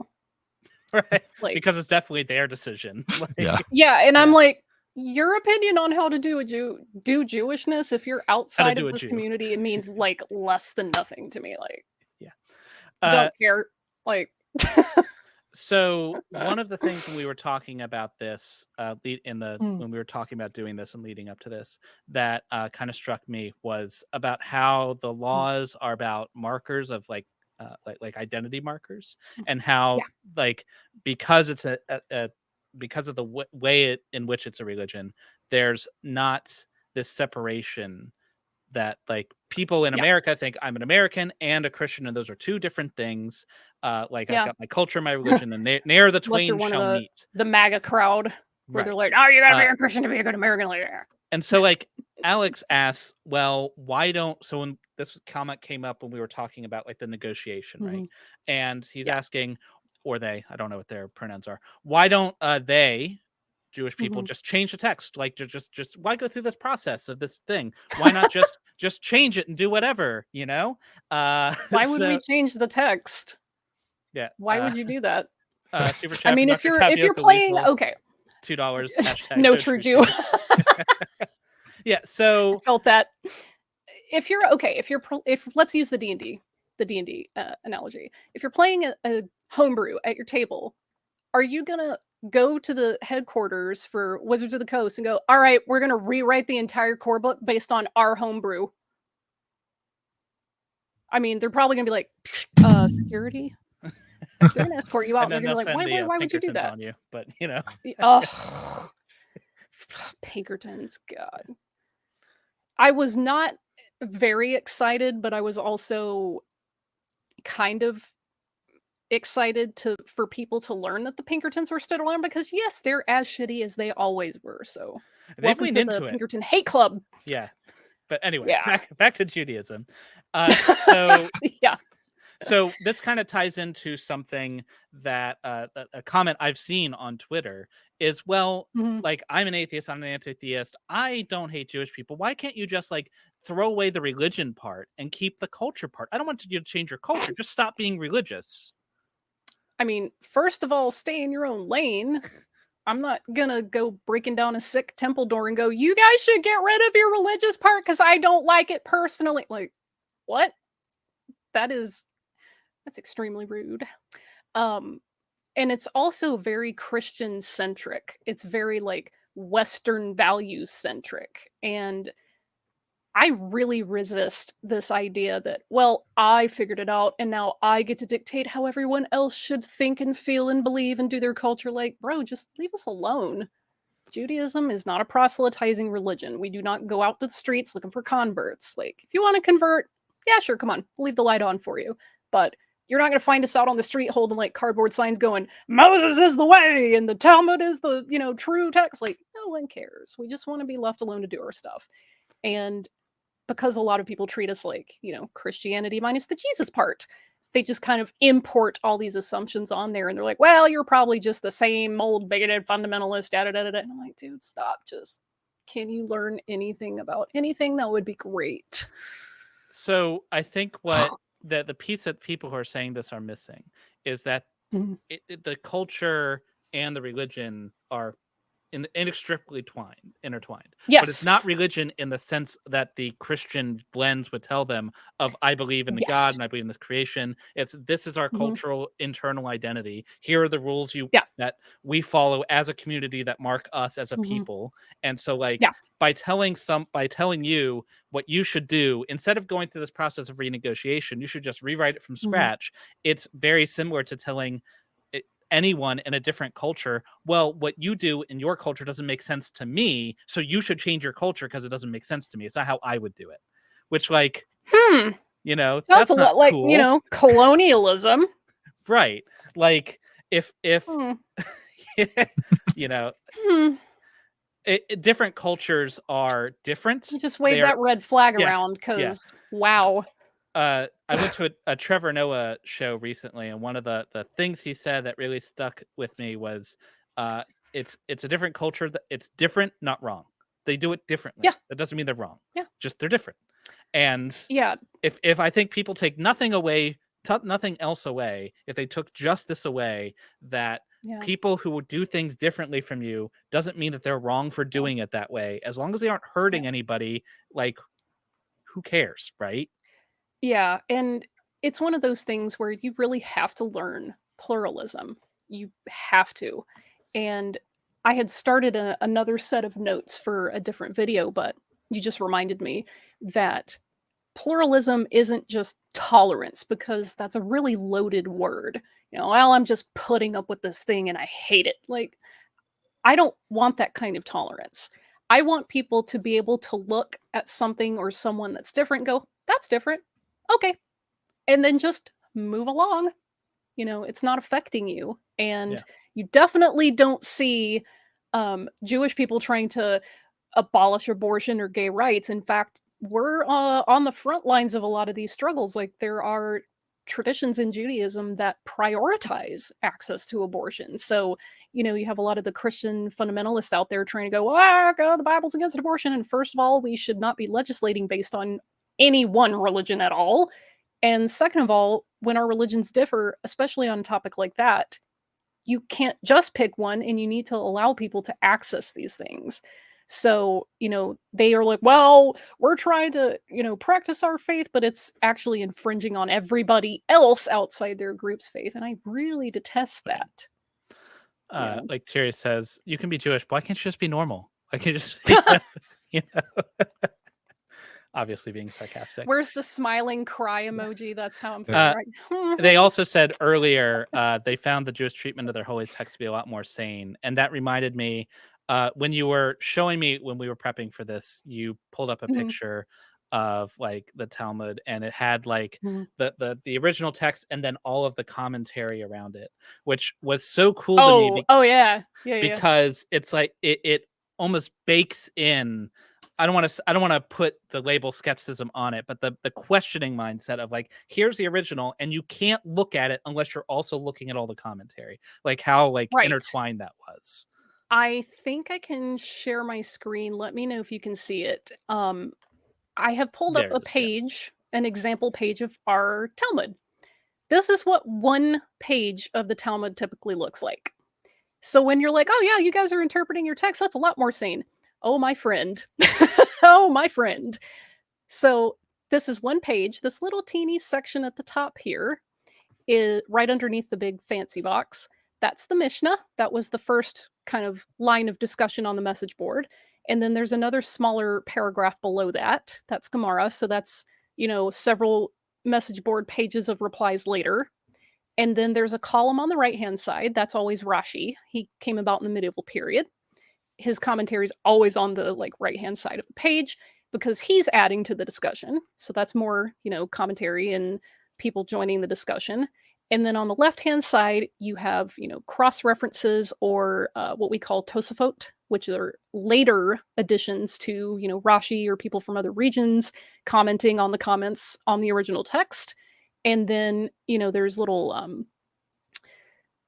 Right. Because it's definitely their decision. And I'm like, your opinion on how to do Jewishness, if you're outside do of a this Jew. community, it means like less than nothing to me. Like, Uh, don't care. Like, So one of the things when we were talking about this, Mm. when we were talking about doing this and leading up to this, that kind of struck me was about how the laws are about markers of like identity markers, and how Yeah. like because it's because of the way in which it's a religion, there's not this separation that like people in Yeah. America think I'm an American and a Christian, and those are two different things. Like I've Yeah. got my culture, my religion, and ne'er the Unless you're twain one shall of meet. the MAGA crowd where Right. they're like, oh, you gotta be Uh, a Christian to be a good American. Like, yeah. And so like Alex asks, well, why don't, so when this comment came up when we were talking about like the negotiation, right? And he's Yeah. asking, or they, I don't know what their pronouns are, why don't they, Jewish people, just change the text? Like just why go through this process of this thing? Why not just change it and do whatever, you know? Why would we change the text? Yeah. Why would you do that? Super chat. I mean, if you're playing, okay, $2. no true Jew. Yeah. So I felt that. If you're if let's use the D&D analogy. If you're playing a homebrew at your table, are you gonna go to the headquarters for Wizards of the Coast and go, all right, we're gonna rewrite the entire core book based on our homebrew? I mean, they're probably gonna be like, security. They're gonna escort you out, and and they're then gonna be like, why would you do Pinkertons that? on you? But you know, Oh, Pinkertons, God. I was not very excited, but I was also kind of excited for people to learn that the Pinkertons were still around, because yes, they're as shitty as they always were. So they've welcome leaned to into the it. Pinkerton hate club. Yeah. But anyway, Yeah. back to Judaism. So Yeah. So this kind of ties into something that a comment I've seen on Twitter is, well, like I'm an atheist, I'm an anti-theist, I don't hate Jewish people. Why can't you just like throw away the religion part and keep the culture part? I don't want you to change your culture. Just stop being religious. I mean, first of all, stay in your own lane. I'm not gonna go breaking down a sick temple door and go, you guys should get rid of your religious part because I don't like it personally. Like, what? That's extremely rude. And it's also very Christian centric. It's very like Western values centric. And I really resist this idea that, well, I figured it out and now I get to dictate how everyone else should think and feel and believe and do their culture. Like, bro, just leave us alone. Judaism is not a proselytizing religion. We do not go out to the streets looking for converts. Like, if you want to convert, yeah, sure, come on, we'll leave the light on for you. But you're not going to find us out on the street holding like cardboard signs going, Moses is the way and the Talmud is the, true text. Like, no one cares. We just want to be left alone to do our stuff. And because a lot of people treat us like, Christianity minus the Jesus part, they just kind of import all these assumptions on there, and they're like, well, you're probably just the same old bigoted fundamentalist, da-da-da-da-da. And I'm like, dude, stop. Just, can you learn anything about anything? That would be great. So I think what the piece that people who are saying this are missing is that the culture and the religion are inextricably intertwined. Yes. But it's not religion in the sense that the Christian lens would tell them of, I believe in the God and I believe in this creation. This is our cultural internal identity. Here are the rules that we follow as a community that mark us as a people. And so by telling you what you should do, instead of going through this process of renegotiation, you should just rewrite it from scratch. It's very similar to telling anyone in a different culture, well, what you do in your culture doesn't make sense to me, so you should change your culture because it doesn't make sense to me. It's not how I would do it. Which, like, sounds that's a lot like cool. Colonialism, right? Like, if different cultures are different, you just wave that red flag around because wow. I went to a Trevor Noah show recently, and one of the things he said that really stuck with me was, it's a different culture. That it's different, not wrong. They do it differently. Yeah, that doesn't mean they're wrong. Yeah, just they're different. And if I think people take nothing else away, if they took just this away, that Yeah. people who do things differently from you doesn't mean that they're wrong for doing it that way. As long as they aren't hurting anybody, like, who cares, right? Yeah, and it's one of those things where you really have to learn pluralism. You have to. And I had started another set of notes for a different video, but you just reminded me that pluralism isn't just tolerance, because that's a really loaded word. Well, I'm just putting up with this thing and I hate it. Like, I don't want that kind of tolerance. I want people to be able to look at something or someone that's different and go, that's different. Okay. And then just move along. It's not affecting you. And Yeah. you definitely don't see Jewish people trying to abolish abortion or gay rights. In fact, we're on the front lines of a lot of these struggles. Like, there are traditions in Judaism that prioritize access to abortion. So, you have a lot of the Christian fundamentalists out there trying to go, God, the Bible's against abortion. And first of all, we should not be legislating based on any one religion at all. And second of all, when our religions differ, especially on a topic like that, you can't just pick one, and you need to allow people to access these things. So, they are like, well, we're trying to, practice our faith, but it's actually infringing on everybody else outside their group's faith. And I really detest that. Like Terry says, you can be Jewish, but why can't you just be normal? Why can't you just, obviously being sarcastic. Where's the smiling cry emoji? That's how I'm feeling right. They also said earlier they found the Jewish treatment of their holy text to be a lot more sane. And that reminded me, when you were showing me, when we were prepping for this, you pulled up a picture of like the Talmud, and it had like the original text and then all of the commentary around it, which was so cool to me. Yeah. Because it's like it almost bakes in. I don't want to put the label skepticism on it, but the questioning mindset of like, here's the original, and you can't look at it unless you're also looking at all the commentary, like how intertwined that was. I think I can share my screen. Let me know if you can see it. I have pulled up a page, an example page of our Talmud. This is what one page of the Talmud typically looks like. So when you're like, oh yeah, you guys are interpreting your text, that's a lot more sane. Oh, my friend. Oh, my friend. So this is one page. This little teeny section at the top here is right underneath the big fancy box. That's the Mishnah. That was the first kind of line of discussion on the message board. And then there's another smaller paragraph below that. That's Gemara. So that's, several message board pages of replies later. And then there's a column on the right-hand side. That's always Rashi. He came about in the medieval period. His commentary is always on the right-hand side of the page because he's adding to the discussion. So that's more, commentary and people joining the discussion. And then on the left-hand side, you have, cross references or what we call Tosafot, which are later additions to, Rashi or people from other regions commenting on the comments on the original text. And then, there's little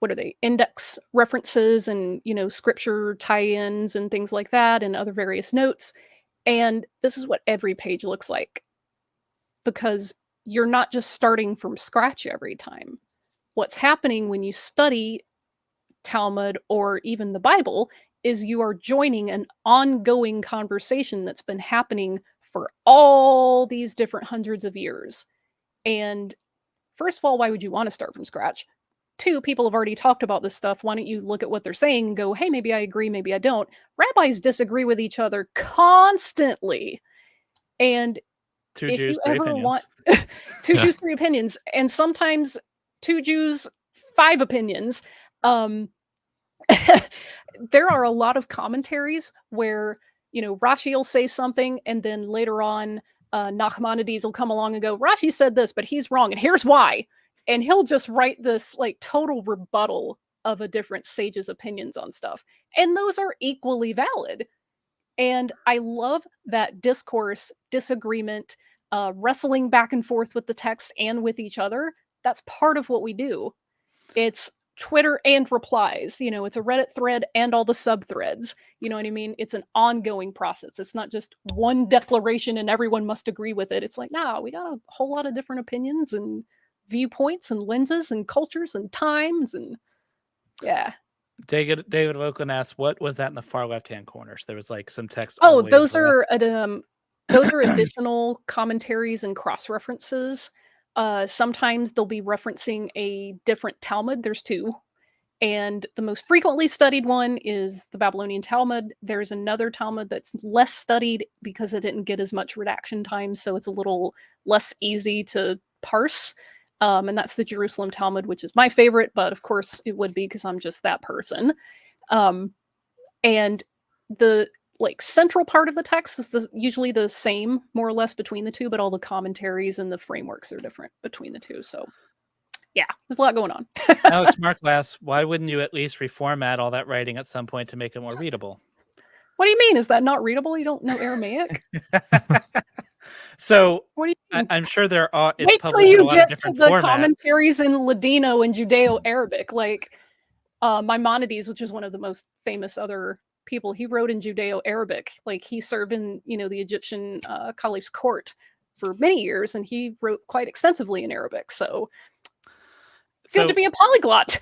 what are they, index references and, scripture tie-ins and things like that, and other various notes. And this is what every page looks like, because you're not just starting from scratch every time. What's happening when you study Talmud or even the Bible is you are joining an ongoing conversation that's been happening for all these different hundreds of years. And first of all, why would you want to start from scratch? 2, people have already talked about this stuff. Why don't you look at what they're saying and go, hey, maybe I agree, maybe I don't. Rabbis disagree with each other constantly. And 2 if Jews, you 3 ever opinions. want 2 Jews, 3 opinions, and sometimes 2 Jews, 5 opinions. There are a lot of commentaries where, Rashi will say something, and then later on, Nachmanides will come along and go, Rashi said this, but he's wrong, and here's why. And he'll just write this total rebuttal of a different sage's opinions on stuff. And those are equally valid. And I love that discourse, disagreement, wrestling back and forth with the text and with each other. That's part of what we do. It's Twitter and replies. It's a Reddit thread and all the sub-threads. You know what I mean? It's an ongoing process. It's not just one declaration and everyone must agree with it. It's like, nah, we got a whole lot of different opinions and viewpoints and lenses and cultures and times, and yeah. David of Oakland asked, what was that in the far left-hand corner? So there was like some text. all Oh, the way to those the left. are those are additional commentaries and cross references. Sometimes they'll be referencing a different Talmud. There's two. And the most frequently studied one is the Babylonian Talmud. There's another Talmud that's less studied because it didn't get as much redaction time, so it's a little less easy to parse. And that's the Jerusalem Talmud, which is my favorite, but of course it would be because I'm just that person. And the central part of the text is usually the same, more or less, between the two, but all the commentaries and the frameworks are different between the two. So yeah, there's a lot going on. Alex Mark asks, why wouldn't you at least reformat all that writing at some point to make it more readable? What do you mean? Is that not readable? You don't know Aramaic? So What do you mean? I'm sure there are. It's Wait till published in a you lot of get to different the formats. commentaries in Ladino and Judeo-Arabic. Like Maimonides, which is one of the most famous other people, he wrote in Judeo-Arabic. Like he served in the Egyptian caliph's court for many years, and he wrote quite extensively in Arabic. So it's good to be a polyglot.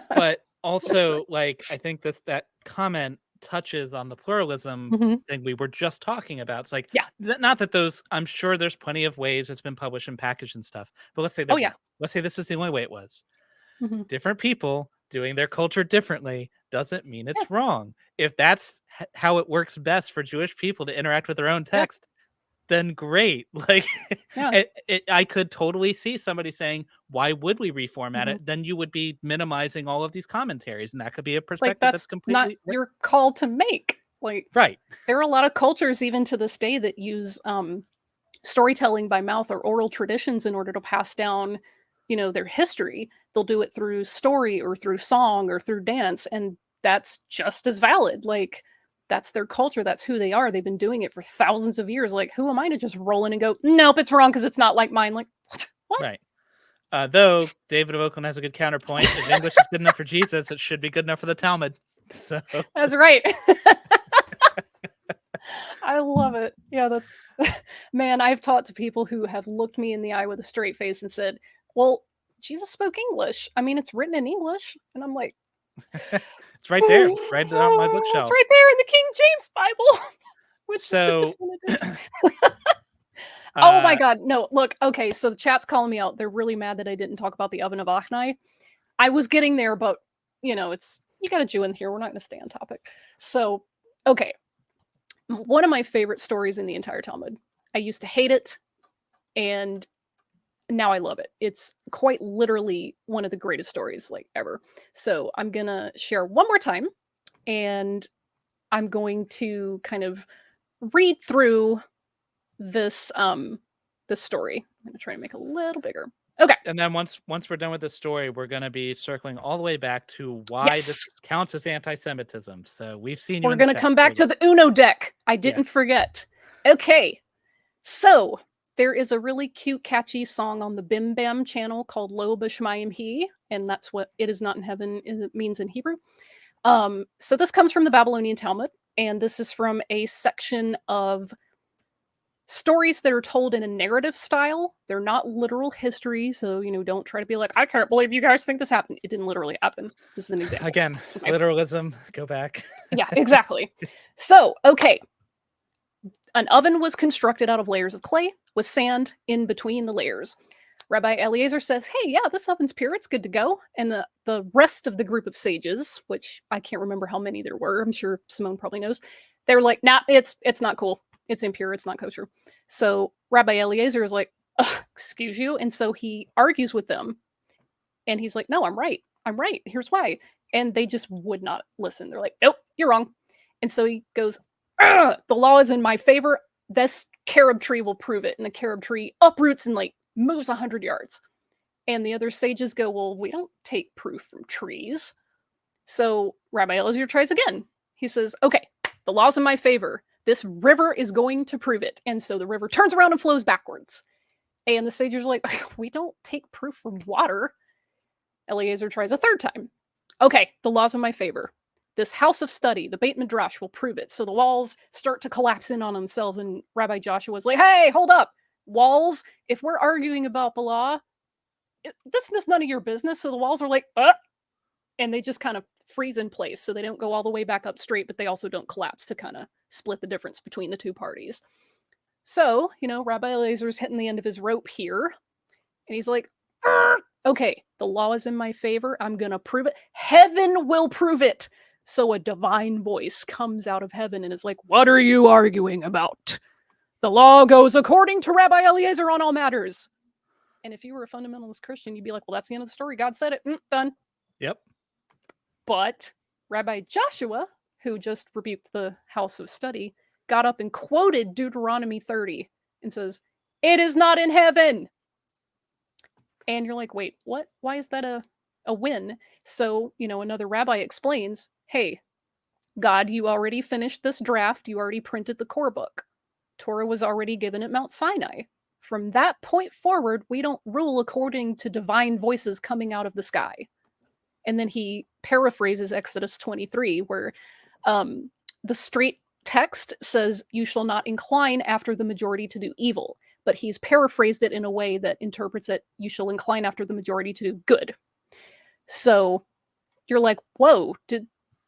But also, like, I think that comment touches on the pluralism thing we were just talking about. It's like, not that those, I'm sure there's plenty of ways it's been published and packaged and stuff, but let's say that, let's say this is the only way it was. Different people doing their culture differently doesn't mean it's wrong. If that's how it works best for Jewish people to interact with their own text, then great. Like, I could totally see somebody saying, why would we reformat it? Then you would be minimizing all of these commentaries, and that could be a perspective that's completely not your call to make. Like, right. There are a lot of cultures even to this day that use storytelling by mouth or oral traditions in order to pass down, their history. They'll do it through story or through song or through dance, and that's just as valid. Like, that's their culture. That's who they are. They've been doing it for thousands of years. Like, who am I to just roll in and go, nope, it's wrong because it's not like mine? Like, what? Right. Though David of Oakland has a good counterpoint. If English is good enough for Jesus, it should be good enough for the Talmud. So that's right. I love it. Yeah, that's man, I've talked to people who have looked me in the eye with a straight face and said, well, Jesus spoke English. I mean, it's written in English. And I'm like, it's right there, right on my bookshelf. It's right there in the King James Bible. Which so, oh my God. No, look. Okay, so the chat's calling me out. They're really mad that I didn't talk about the oven of Achnai. I was getting there, but it's you got a Jew in here. We're not going to stay on topic. So, okay. One of my favorite stories in the entire Talmud. I used to hate it, and now I love it. It's quite literally one of the greatest stories ever. So I'm gonna share one more time, and I'm going to kind of read through this this story. I'm gonna try to make it a little bigger. Okay. And then once we're done with this story, we're going to be circling all the way back to why this counts as anti-Semitism. So we've seen you. We're going to come back to the Uno deck. I didn't forget. Okay. So there is a really cute, catchy song on the Bim Bam channel called Lo B'Shmayim He, and that's what "It Is Not in Heaven" it means in Hebrew. So this comes from the Babylonian Talmud, and this is from a section of stories that are told in a narrative style. They're not literal history, so don't try to be like, I can't believe you guys think this happened. It didn't literally happen. This is an example. Again, literalism. Go back. Yeah, exactly. So, okay. An oven was constructed out of layers of clay with sand in between the layers. Rabbi Eliezer says, hey, yeah, this oven's pure. It's good to go. And the rest of the group of sages, which I can't remember how many there were. I'm sure Simone probably knows. They were like, nah, it's not cool. It's impure. It's not kosher. So Rabbi Eliezer is like, excuse you. And so he argues with them. And he's like, no, I'm right. I'm right. Here's why. And they just would not listen. They're like, nope, you're wrong. And so he goes, the law is in my favor. This carob tree will prove it. And the carob tree uproots and moves 100 yards. And the other sages go, well, we don't take proof from trees. So Rabbi Eliezer tries again. He says, okay, the law's in my favor. This river is going to prove it. And so the river turns around and flows backwards. And the sages are like, we don't take proof from water. Eliezer tries a third time. Okay, the law's in my favor. This house of study, the Beit Midrash, will prove it. So the walls start to collapse in on themselves. And Rabbi Joshua's like, hey, hold up. Walls, if we're arguing about the law, this is none of your business. So the walls are like, and they just kind of freeze in place, so they don't go all the way back up straight, but they also don't collapse to kind of split the difference between the two parties. So, Rabbi Eliezer is hitting the end of his rope here, and he's like, okay, the law is in my favor. I'm going to prove it. Heaven will prove it. So a divine voice comes out of heaven and is like, what are you arguing about? The law goes according to Rabbi Eliezer on all matters. And if you were a fundamentalist Christian, you'd be like, well, that's the end of the story. God said it. Done. Yep. But Rabbi Joshua, who just rebuked the house of study, got up and quoted Deuteronomy 30 and says, it is not in heaven. And you're like, wait, what? Why is that a win? So, another rabbi explains, hey, God, you already finished this draft. You already printed the core book. Torah was already given at Mount Sinai. From that point forward, we don't rule according to divine voices coming out of the sky. And then he paraphrases Exodus 23, where the straight text says, you shall not incline after the majority to do evil. But he's paraphrased it in a way that interprets it, you shall incline after the majority to do good. So you're like, whoa, did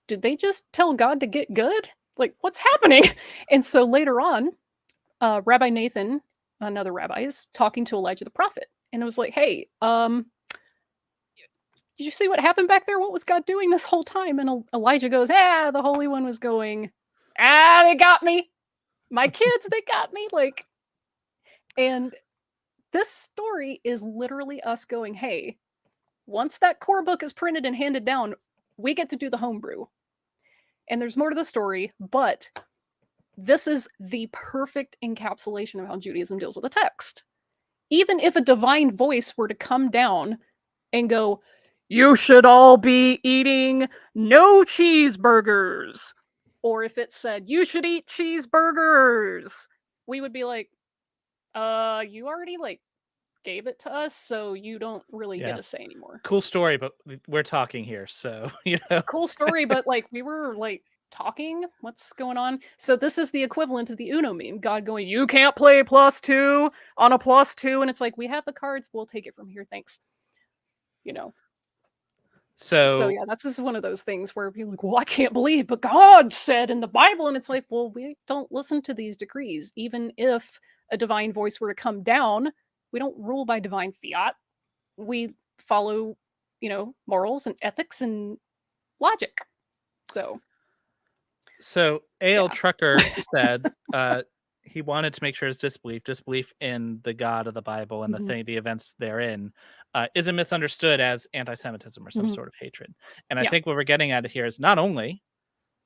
they just tell God to get good? Like, what's happening? And so later on, Rabbi Nathan, another rabbi, is talking to Elijah the prophet. And it was like, hey, did you see what happened back there? What was God doing this whole time? And Elijah goes, the Holy One was going, they got me. My kids, they got me. Like, and this story is literally us going, hey, once that core book is printed and handed down, we get to do the homebrew. And there's more to the story, but this is the perfect encapsulation of how Judaism deals with a text. Even if a divine voice were to come down and go, you should all be eating no cheeseburgers, or if it said, you should eat cheeseburgers, we would be like, you already gave it to us, so you don't really get a say anymore. Cool story, but we're talking here, so Cool story, but we were talking. What's going on? So this is the equivalent of the Uno meme. God going, you can't play +2 on a +2, and it's like, we have the cards, we'll take it from here, thanks. So yeah, that's just one of those things where people are like, well, I can't believe, but God said in the Bible, and it's like, well, we don't listen to these decrees. Even if a divine voice were to come down, we don't rule by divine fiat. We follow, morals and ethics and logic. So A.L. Trucker said he wanted to make sure his disbelief in the God of the Bible and the events therein isn't misunderstood as anti-Semitism or some sort of hatred. And I think what we're getting at here is not only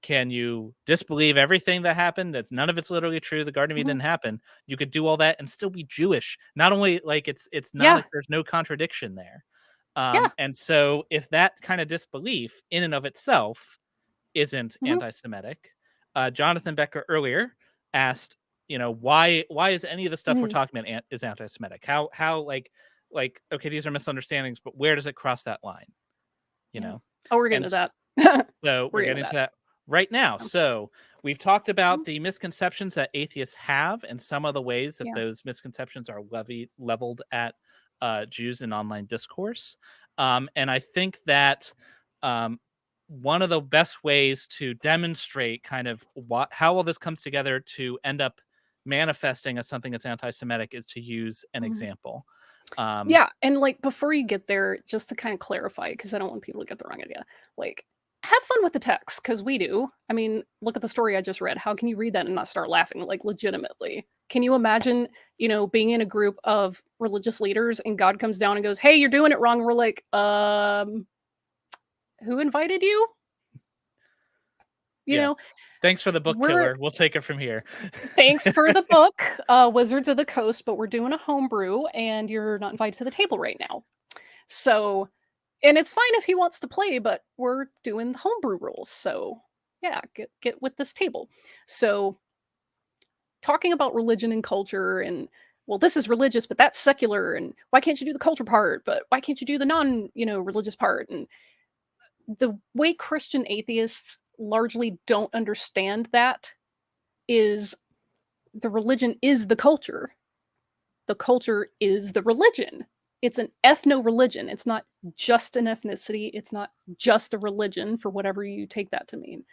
can you disbelieve everything that happened, none of it's literally true, the Garden of Eden didn't happen, you could do all that and still be Jewish. Not only it's not there's no contradiction there. And so if that kind of disbelief in and of itself isn't anti-Semitic, Jonathan Becker earlier asked, why is any of the stuff we're talking about is anti-Semitic? How okay, these are misunderstandings, but where does it cross that line? Oh, we're getting to that. So we're getting to that right now. So we've talked about the misconceptions that atheists have and some of the ways that those misconceptions are leveled at Jews in online discourse. And I think that one of the best ways to demonstrate kind of how all this comes together to end up manifesting as something that's anti-Semitic is to use an example. And before you get there, just to kind of clarify, because I don't want people to get the wrong idea, have fun with the text, because we do. I mean, look at the story I just read. How can you read that and not start laughing, legitimately? Can you imagine, being in a group of religious leaders and God comes down and goes, hey, you're doing it wrong. And we're like, who invited you? You know, thanks for the book, killer. We'll take it from here. Thanks for the book, Wizards of the Coast, but we're doing a homebrew and you're not invited to the table right now. So, and it's fine if he wants to play, but we're doing the homebrew rules. So yeah, get with this table. So talking about religion and culture and, well, this is religious, but that's secular. And why can't you do the culture part? But why can't you do the non-religious part? And the way Christian atheists largely don't understand that is the religion is the culture. The culture is the religion. it's an ethno-religion. It's not just an ethnicity. It's not just a religion, for whatever you take that to mean.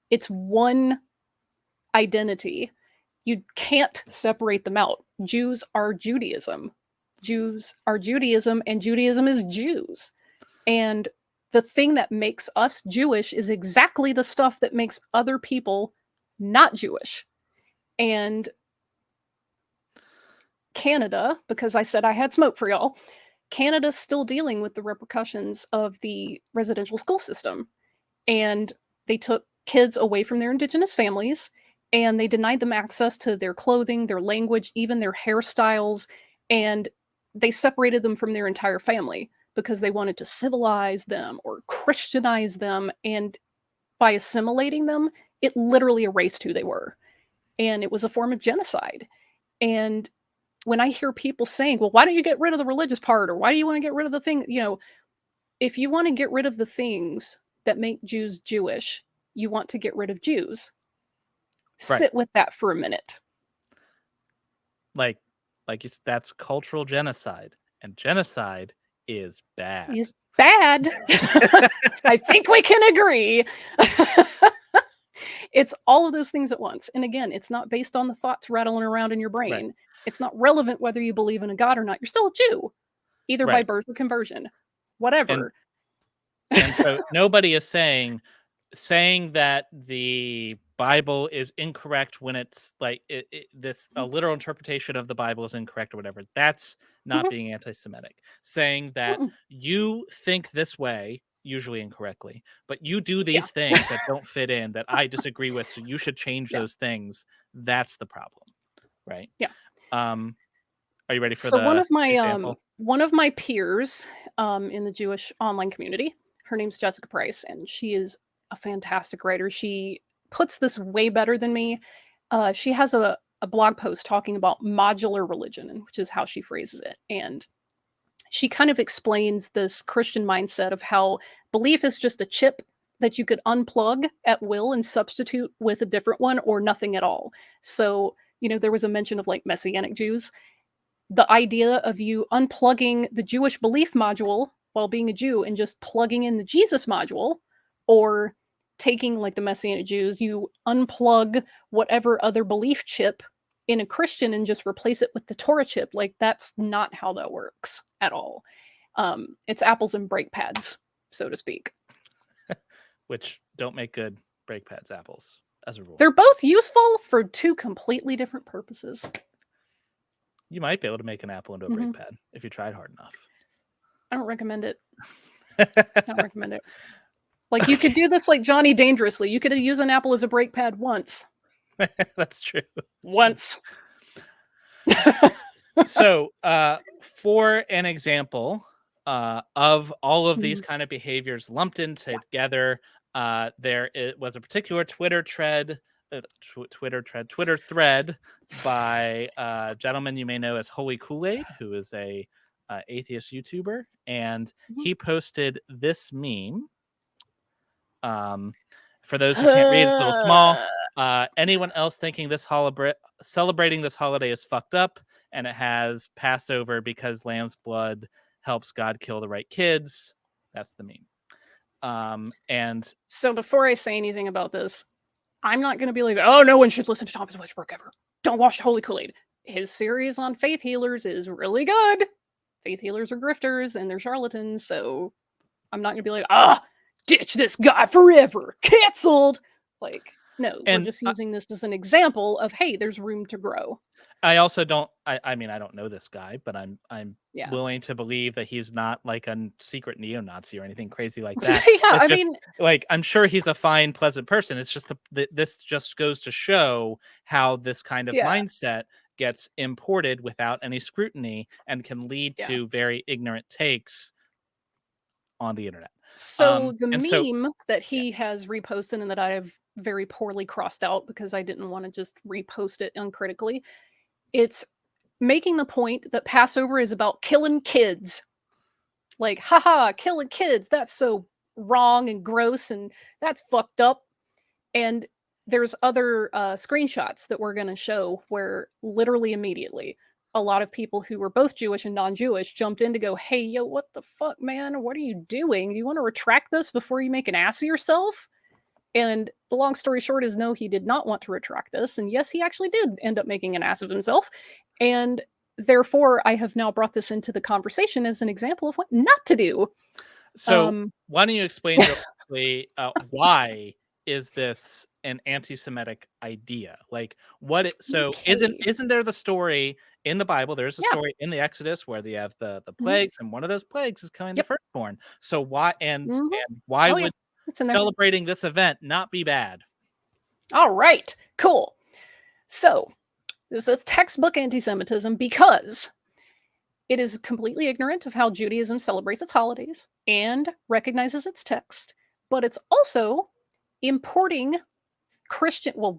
It's one identity. You can't separate them out. Jews are Judaism. Jews are Judaism, and Judaism is Jews. And the thing that makes us Jewish is exactly the stuff that makes other people not Jewish. And Canada, because I said I had smoke for y'all, Canada's still dealing with the repercussions of the residential school system. And they took kids away from their Indigenous families, and they denied them access to their clothing, their language, even their hairstyles, and they separated them from their entire family because they wanted to civilize them or Christianize them. And by assimilating them, it literally erased who they were. And it was a form of genocide. And when I hear people saying, well, why don't you get rid of the religious part? Or why do you want to get rid of the thing? You know, if you want to get rid of the things that make Jews Jewish, you want to get rid of Jews. Right. Sit with that for a minute. Like that's cultural genocide, and genocide is bad. Is bad. I think we can agree. It's all of those things at once. And again, it's not based on the thoughts rattling around in your brain. Right. It's not relevant whether you believe in a God or not. You're still a Jew, either by Right. birth or conversion, whatever. And so nobody is saying that the Bible is incorrect when it's like a literal interpretation of the Bible is incorrect or whatever. That's not being anti-Semitic. Saying that you think this way, usually incorrectly, but you do these things that don't fit in, that I disagree with, so you should change those things. That's the problem, right? Yeah. Are you ready for so the one of my peers in the Jewish online community, her name's Jessica Price, and she is a fantastic writer. She puts this way better than me. She has a blog post talking about modular religion, which is how she phrases it. And she kind of explains this Christian mindset of how belief is just a chip that you could unplug at will and substitute with a different one or nothing at all. So, you know, there was a mention of like Messianic Jews. The idea of you unplugging the Jewish belief module while being a Jew and just plugging in the Jesus module, or taking like the Messianic Jews, you unplug whatever other belief chip in a Christian and just replace it with the Torah chip. Like, that's not how that works at all. It's apples and brake pads, so to speak. Which don't make good brake pads, apples, as a rule. They're both useful for two completely different purposes. You might be able to make an apple into a brake pad if you tried hard enough. I don't recommend it. I don't recommend it. Like, you could do this like Johnny Dangerously. You could use an apple as a brake pad once. That's true. Once. So, for an example of all of these kind of behaviors lumped in together, there was a particular Twitter thread by a gentleman you may know as Holy Kool-Aid, who is a atheist YouTuber, and he posted this meme. For those who can't read, it's a little small. Anyone else thinking celebrating this holiday is fucked up, and it has Passover because lamb's blood helps God kill the right kids. That's the meme. And so before I say anything about this, I'm not going to be like, oh, no one should listen to Thomas Westbrook ever. Don't watch Holy Kool-Aid. His series on faith healers is really good. Faith healers are grifters and they're charlatans, so I'm not going to be like, ditch this guy forever. Canceled. Like, no, we're just using this as an example of, hey, there's room to grow. I also don't. I mean, I don't know this guy, but I'm willing to believe that he's not like a secret neo-Nazi or anything crazy like that. Yeah, it's like, I'm sure he's a fine, pleasant person. It's just this just goes to show how this kind of mindset gets imported without any scrutiny and can lead to very ignorant takes on the internet. So the meme that he has reposted and that I have very poorly crossed out because I didn't want to just repost it uncritically, it's making the point that Passover is about killing kids. Like, haha, killing kids. That's so wrong and gross and that's fucked up. And there's other screenshots that we're going to show where literally immediately a lot of people who were both Jewish and non-Jewish jumped in to go, hey, yo, what the fuck, man? What are you doing? Do you want to retract this before you make an ass of yourself? And the long story short is no, he did not want to retract this. And yes, he actually did end up making an ass of himself. And therefore, I have now brought this into the conversation as an example of what not to do. So why don't you explain directly why is this an anti-Semitic idea? Like what it, so isn't there the story in the Bible? There's a story in the Exodus where they have the plagues, and one of those plagues is killing the firstborn. So why and why would celebrating this event not be bad? All right, cool. So this is textbook anti-Semitism because it is completely ignorant of how Judaism celebrates its holidays and recognizes its text, but it's also importing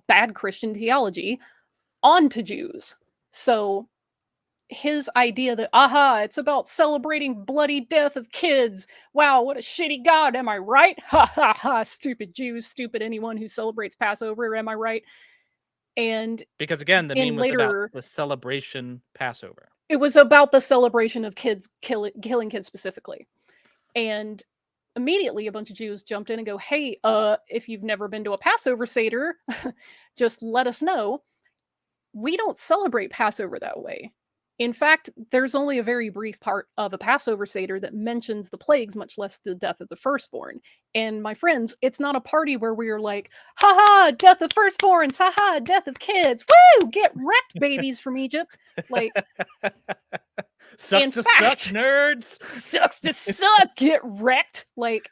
bad Christian theology onto Jews. So his idea that, it's about celebrating bloody death of kids. Wow, what a shitty God, am I right? Ha ha ha, stupid Jews, stupid anyone who celebrates Passover, am I right? And because again, the meme was about the celebration Passover. It was about the celebration of kids killing kids specifically. And immediately a bunch of Jews jumped in and go, hey, if you've never been to a Passover Seder, just let us know. We don't celebrate Passover that way. In fact, there's only a very brief part of a Passover Seder that mentions the plagues, much less the death of the firstborn. And my friends, it's not a party where we are like, haha, death of firstborns, haha, death of kids, woo, get wrecked, babies from Egypt. Like, sucks to suck, nerds. Sucks to suck, get wrecked. Like,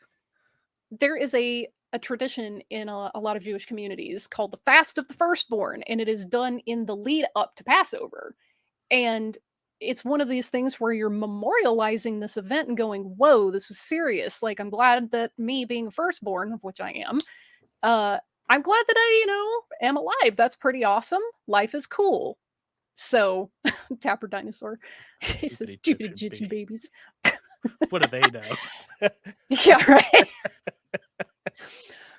there is a tradition in a lot of Jewish communities called the Fast of the Firstborn, and it is done in the lead up to Passover. And it's one of these things where you're memorializing this event and going, whoa, this was serious. Like, I'm glad that me being a firstborn, of which I am, I'm glad that I, am alive. That's pretty awesome. Life is cool. So, Tapper Dinosaur. He says, stupid Egyptian babies. What do they know? Yeah, right.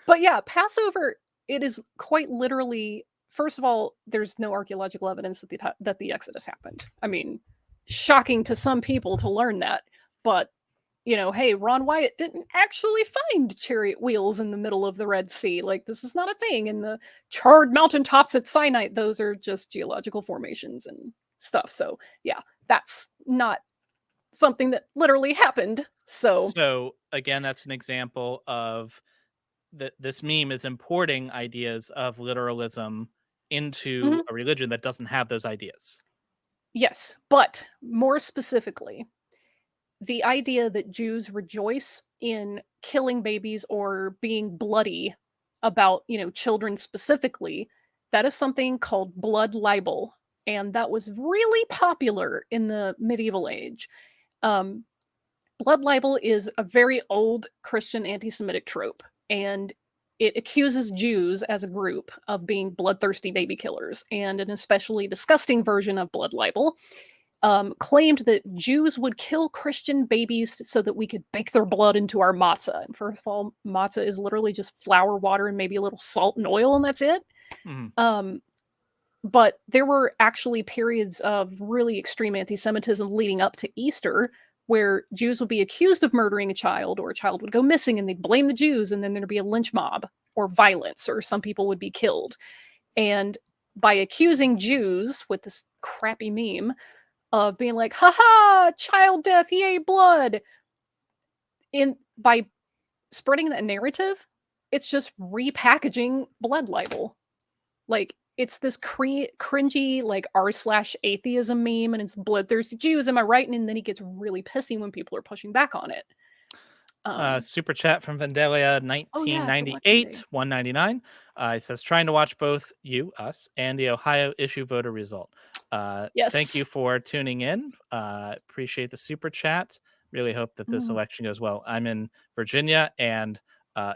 But yeah, Passover, it is quite literally... First of all, there's no archaeological evidence that the Exodus happened. I mean, shocking to some people to learn that. But, hey, Ron Wyatt didn't actually find chariot wheels in the middle of the Red Sea. Like, this is not a thing. And the charred mountaintops at Sinai, those are just geological formations and stuff. So, yeah, that's not something that literally happened. So again, that's an example of this meme is importing ideas of literalism into a religion that doesn't have those ideas. Yes, but more specifically, the idea that Jews rejoice in killing babies or being bloody about, children specifically, that is something called blood libel, and that was really popular in the medieval age. Blood libel is a very old Christian anti-Semitic trope, and it accuses Jews as a group of being bloodthirsty baby killers, and an especially disgusting version of blood libel claimed that Jews would kill Christian babies so that we could bake their blood into our matzah. And first of all, matzah is literally just flour, water, and maybe a little salt and oil, and that's it. But there were actually periods of really extreme anti-Semitism leading up to Easter, where Jews would be accused of murdering a child, or a child would go missing and they'd blame the Jews, and then there'd be a lynch mob or violence, or some people would be killed. And by accusing Jews with this crappy meme of being like, haha, child death, yay, blood, by spreading that narrative, it's just repackaging blood libel. Like, it's this cringy, like, r/atheism meme, and it's bloodthirsty Jews, am I right? And then he gets really pissy when people are pushing back on it. Super chat from Vandalia 1998, $1.99. He says, trying to watch both us, and the Ohio issue voter result. Yes. Thank you for tuning in. Appreciate the super chat. Really hope that this election goes well. I'm in Virginia, and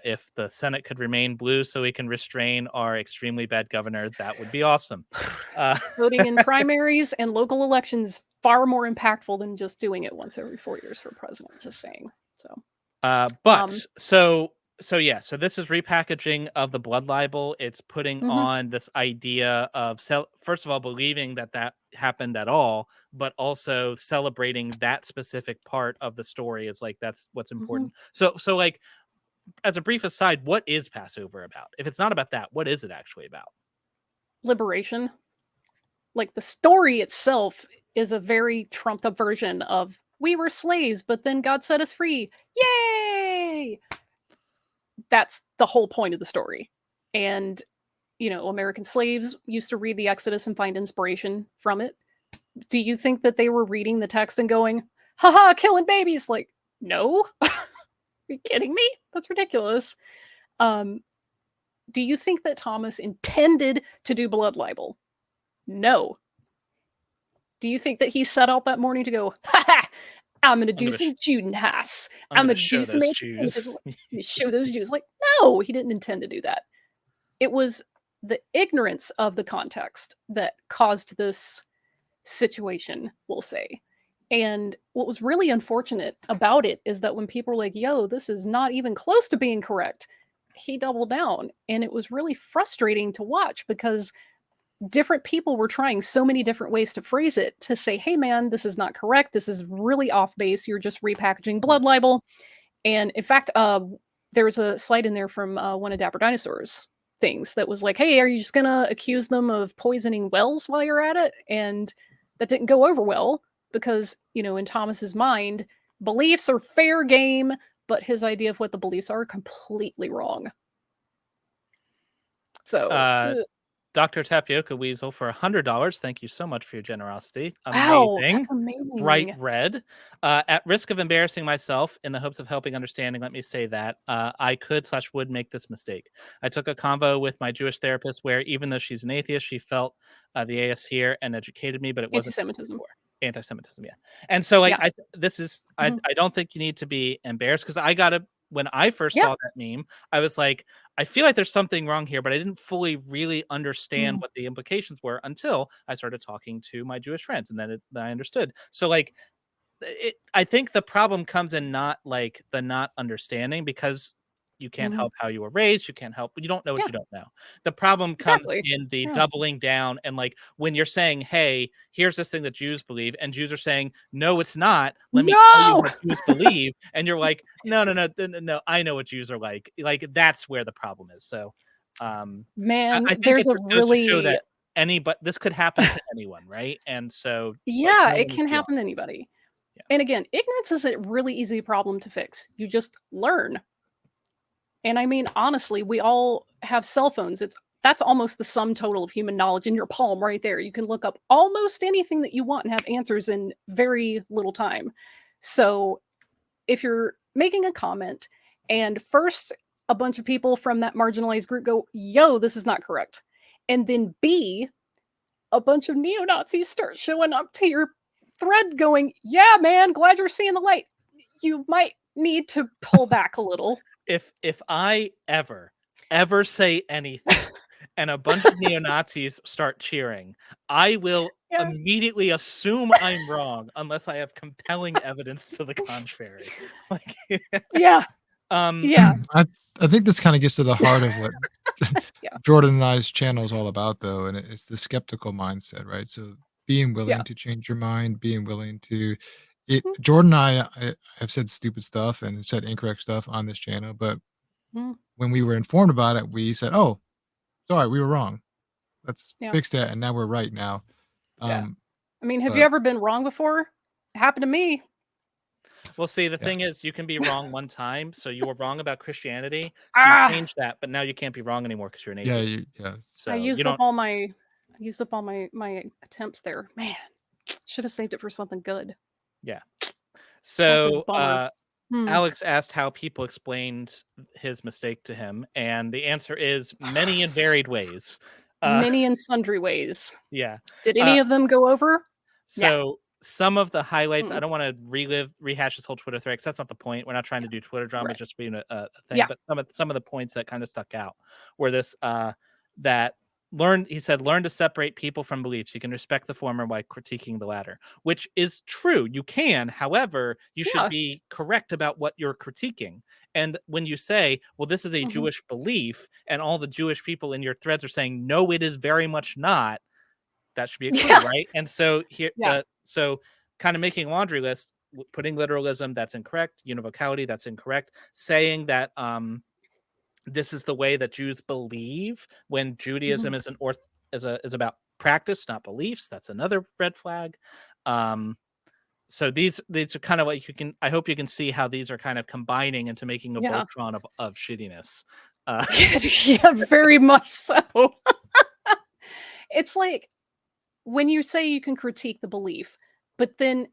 if the Senate could remain blue so we can restrain our extremely bad governor, that would be awesome. Voting in primaries and local elections far more impactful than just doing it once every 4 years for president, just saying. So, so So this is repackaging of the blood libel. It's putting Mhm. on this idea of first of all believing that happened at all, but also celebrating that specific part of the story is like that's what's important. So like as a brief aside, what is Passover about? If it's not about that, what is it actually about? Liberation. Like the story itself is a very trumped up version of we were slaves, but then God set us free. Yay! That's the whole point of the story. And, American slaves used to read the Exodus and find inspiration from it. Do you think that they were reading the text and going, haha, killing babies? Like, no. Are you kidding me? That's ridiculous. Do you think that Thomas intended to do blood libel? No. Do you think that he set out that morning to go, ha ha, I'm going to do some Judenhass. I'm going to do some Jews. show those Jews. Like, no, he didn't intend to do that. It was the ignorance of the context that caused this situation, we'll say. And what was really unfortunate about it is that when people were like, yo, this is not even close to being correct, he doubled down. And it was really frustrating to watch because different people were trying so many different ways to phrase it to say, hey, man, this is not correct. This is really off base. You're just repackaging blood libel. And in fact, there was a slide in there from one of Dapper Dinosaur's things that was like, hey, are you just going to accuse them of poisoning wells while you're at it? And that didn't go over well because, in Thomas's mind, beliefs are fair game, but his idea of what the beliefs are completely wrong. So, Dr. Tapioca Weasel for $100. Thank you so much for your generosity. wow, Amazing. that's amazing. Bright red. At risk of embarrassing myself in the hopes of helping understanding, let me say that I could/would make this mistake. I took a convo with my Jewish therapist where even though she's an atheist, she felt the AS here and educated me, but it wasn't Antisemitism. Antisemitism, yeah. And so like Yeah. I don't think you need to be embarrassed because when I first saw that meme, I was like, I feel like there's something wrong here, but I didn't fully really understand what the implications were until I started talking to my Jewish friends, and then I understood. So like, I think the problem comes in not like the not understanding because you can't help how you were raised. You can't help, but you don't know what you don't know. The problem comes in the doubling down and like when you're saying, hey, here's this thing that Jews believe, and Jews are saying, no, it's not. Let me tell you what Jews believe. And you're like, no, I know what Jews are like. Like that's where the problem is. So man, I think there's it a goes to show really that but this could happen to anyone, right? And so yeah, like, it can happen to anybody. Yeah. And again, ignorance is a really easy problem to fix. You just learn. And I mean, honestly, we all have cell phones. That's almost the sum total of human knowledge in your palm right there. You can look up almost anything that you want and have answers in very little time. So if you're making a comment and first a bunch of people from that marginalized group go, yo, this is not correct. And then B, a bunch of neo-Nazis start showing up to your thread going, yeah, man, glad you're seeing the light. You might need to pull back a little. If I ever say anything and a bunch of neo-Nazis start cheering, I will immediately assume I'm wrong unless I have compelling evidence to the contrary. Like yeah. I think this kind of gets to the heart of what Jordan and I's channel is all about, though, and it's the skeptical mindset, right? So being willing to change your mind, being willing to Jordan and I have said stupid stuff and said incorrect stuff on this channel, but when we were informed about it, we said, "Oh, sorry, we were wrong. Let's fix that," and now we're right now. I mean, have you ever been wrong before? It happened to me. Well, see, the thing is, you can be wrong one time. So you were wrong about Christianity. So you changed that, but now you can't be wrong anymore because you're an atheist. So I used up all my attempts there. Man, should have saved it for something good. Yeah. So Alex asked how people explained his mistake to him, and the answer is many and varied ways. Many and sundry ways. Yeah. Did any of them go over? So some of the highlights, I don't want to rehash this whole Twitter thread because that's not the point. We're not trying to do Twitter drama, it's just being a thing. But some of the points that kind of stuck out were this that learn to separate people from beliefs. You can respect the former while critiquing the latter, which is true. You can, however, you should Yeah. be correct about what you're critiquing. And when you say, well, this is a Mhm. Jewish belief, and all the Jewish people in your threads are saying, no, it is very much not, that should be a clue, Yeah. right? And so here, Yeah. so kind of making a laundry list, putting literalism, that's incorrect. Univocality, that's incorrect. Saying that this is the way that Jews believe, when Judaism Mhm. is about practice, not beliefs, that's another red flag. So these are kind of like, I hope you can see how these are kind of combining into making a Yeah. Voltron of shittiness. Yeah, very much so. It's like when you say you can critique the belief, but then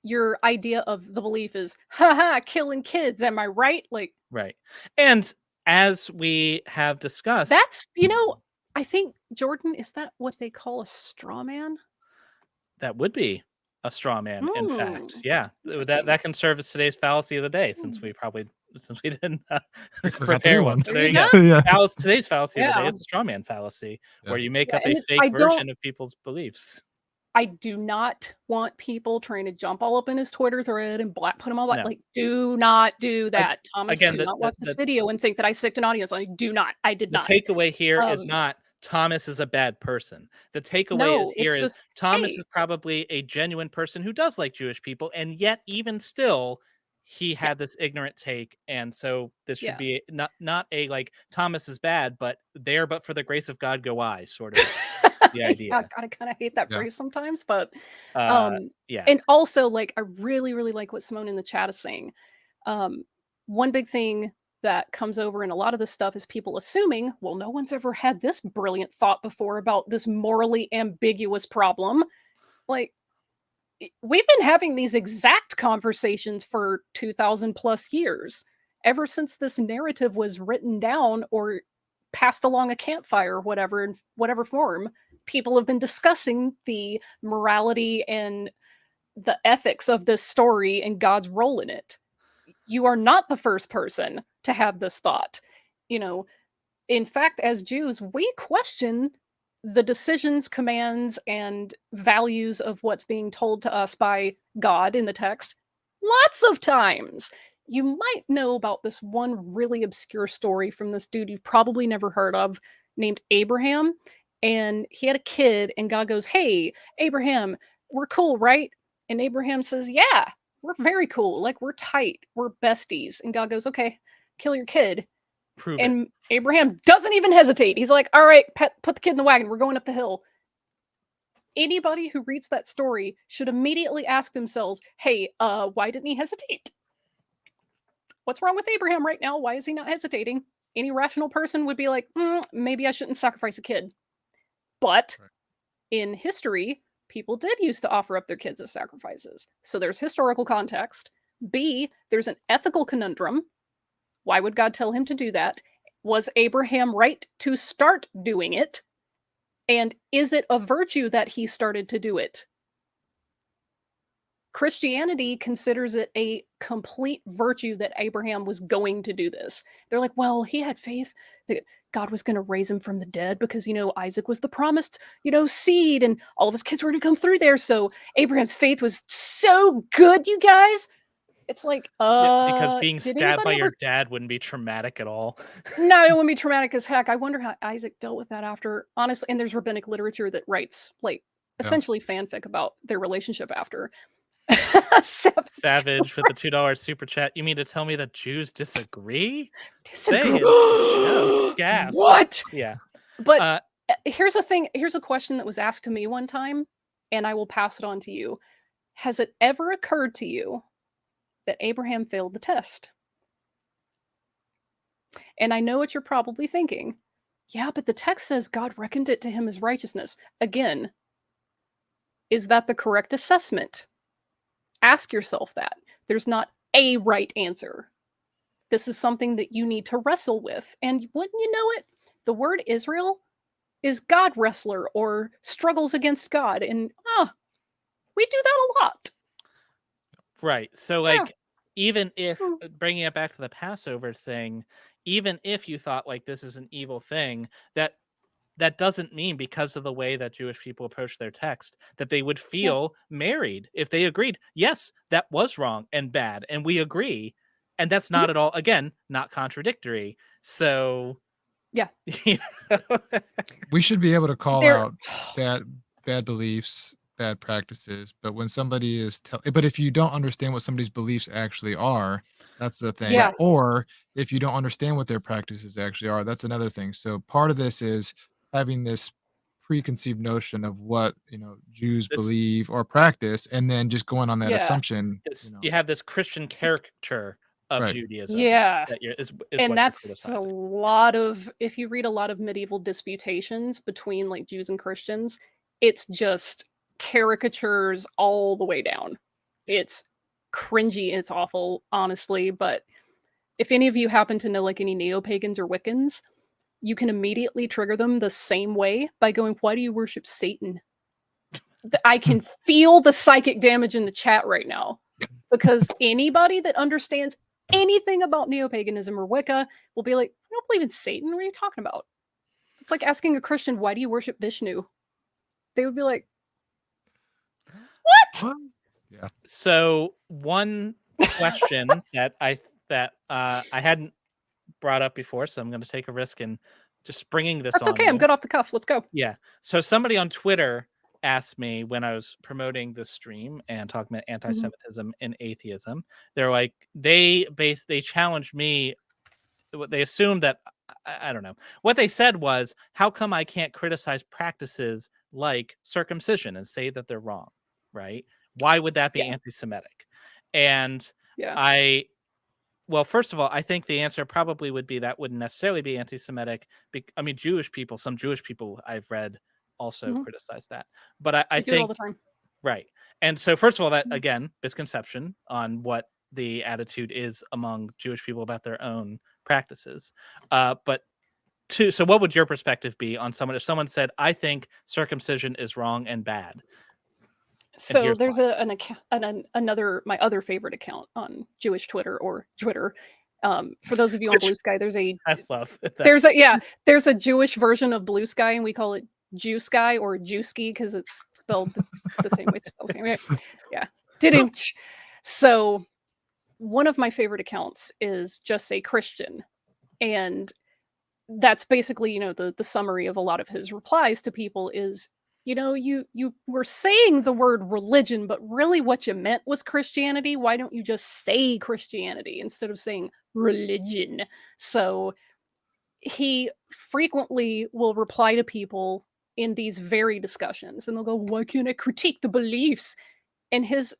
your idea of the belief is, haha, killing kids, am I right? Like, Right. And as we have discussed, that's, I think, Jordan, is that what they call a straw man? that would be a straw man, in fact. Yeah. Interesting. That can serve as today's fallacy of the day, since Hmm. we didn't I forgot the prepare new one. one. So There there you you go. go. Yeah. Today's fallacy of the day Yeah. is the straw man fallacy, where Yeah. you make Yeah, up a and fake version of people's beliefs. I do not want people trying to jump all up in his Twitter thread and put him all No. like, do not do Ag- that. Thomas, again, do not watch this video and think that I sicked an audience. I do not. I did the not. takeaway here is Um, not Thomas is a bad person. The takeaway no, here it's is just, Thomas hey, is probably a genuine person who does like Jewish people, and yet even still, he yeah, had this ignorant take, and so this should yeah. be not a like Thomas is bad, but there, but for the grace of God go I, sort of the Yeah, idea. God, I kind of hate that Yeah. phrase sometimes, but Uh, um, yeah, and also like I really, really like what Simone in the chat is saying. Um, one big thing that comes over in a lot of this stuff is people assuming, well, no one's ever had this brilliant thought before about this morally ambiguous problem. Like, we've been having these exact conversations for 2000 plus years, ever since this narrative was written down or passed along a campfire or whatever, in whatever form. People have been discussing the morality and the ethics of this story and God's role in it. You are not the first person to have this thought. You know, in fact, as Jews, we question the decisions, commands, and values of what's being told to us by God in the text lots of times. You might know about this one really obscure story from this dude you've probably never heard of named Abraham. And he had a kid, and God goes, "Hey, Abraham, we're cool, right?" And Abraham says, "Yeah, we're very cool. Like, we're tight. We're besties." And God goes, "Okay, kill your kid." prove it. And Abraham doesn't even hesitate. He's like, "All right, put the kid in the wagon. We're going up the hill." Anybody who reads that story should immediately ask themselves, "Hey, why didn't he hesitate? What's wrong with Abraham right now? Why is he not hesitating?" Any rational person would be like, maybe I shouldn't sacrifice a kid." But Right. in history, people did used to offer up their kids as sacrifices. So there's historical context. B, there's an ethical conundrum. Why would God tell him to do that? Was Abraham right to start doing it? And is it a virtue that he started to do it? Christianity considers it a complete virtue that Abraham was going to do this. They're like, well, he had faith that God was going to raise him from the dead because, Isaac was the promised, seed and all of his kids were to come through there. So Abraham's faith was so good, you guys. It's like, Yeah, because being did stabbed by anybody your ever? dad wouldn't be traumatic at all. No, it wouldn't be traumatic as heck. I wonder how Isaac dealt with that after, honestly. And there's rabbinic literature that writes like Yeah. essentially fanfic about their relationship after. Savage. Savage with the $2 super chat. You mean to tell me that Jews disagree? Say Disagree. it. Show. Gasp. What? Yeah. But Uh, here's a thing. Here's a question that was asked to me one time, and I will pass it on to you. Has it ever occurred to you that Abraham failed the test? And I know what you're probably thinking. Yeah, but the text says God reckoned it to him as righteousness. Again, is that the correct assessment? Ask yourself that. There's not a right answer. This is something that you need to wrestle with. And wouldn't you know it? The word Israel is God wrestler or struggles against God. And we do that a lot. right. So, Yeah. like, even if Hmm. bringing it back to the Passover thing, even if you thought like this is an evil thing, that that doesn't mean, because of the way that Jewish people approach their text, that they would feel married if they agreed, yes, that was wrong and bad, and we agree. And that's not at all, again, not contradictory. So, Yeah. you know, We should be able to call There- out bad beliefs, bad practices, but when somebody is but if you don't understand what somebody's beliefs actually are, that's the thing. Yeah. Or if you don't understand what their practices actually are, that's another thing. So part of this is having this preconceived notion of what, Jews This- believe or practice, and then just going on that Yeah. assumption. you have this Christian caricature of Right. Judaism. Yeah. That is And what that's you're a criticizing. lot of, if you read a lot of medieval disputations between like Jews and Christians, it's just caricatures all the way down. It's cringy, it's awful, honestly. But if any of you happen to know like any neo-pagans or Wiccans, you can immediately trigger them the same way by going, "Why do you worship Satan?" I can feel the psychic damage in the chat right now, because anybody that understands anything about neo-paganism or Wicca will be like, "I don't believe in Satan. What are you talking about?" It's like asking a Christian, "Why do you worship Vishnu?" They would be like, "What?" Yeah. So one question that I hadn't brought up before, so I'm going to take a risk in just springing this That's on okay. I'm you. good off the cuff. Let's go. Yeah. So somebody on Twitter asked me when I was promoting this stream and talking about anti-Semitism and atheism. They're like, they challenged me. They assumed that I don't know. What they said was, how come I can't criticize practices like circumcision and say that they're wrong? Right? Why would that be Yeah. anti-Semitic? And Yeah. well, first of all, I think the answer probably would be that wouldn't necessarily be anti-Semitic. I mean, some Jewish people I've read also criticize that. But I do it all think, the time. right. And so, first of all, that, again, misconception on what the attitude is among Jewish people about their own practices. But two, so what would your perspective be on someone, if someone said, I think circumcision is wrong and bad? So here's there's why. an account, another, my other favorite account on Jewish Twitter or Twitter. For those of you on Which Blue Sky, there's a I love that. there's a Jewish version of Blue Sky, and we call it Jew Sky or Jewski because it's spelled the same way. It's spelled the same way. Yeah, didn't. So one of my favorite accounts is Just Say Christian, and that's basically, the summary of a lot of his replies to people is, you were saying the word religion, but really what you meant was Christianity. Why don't you just say Christianity instead of saying religion? So he frequently will reply to people in these very discussions, and they'll go, "Why can't I critique the beliefs?" And his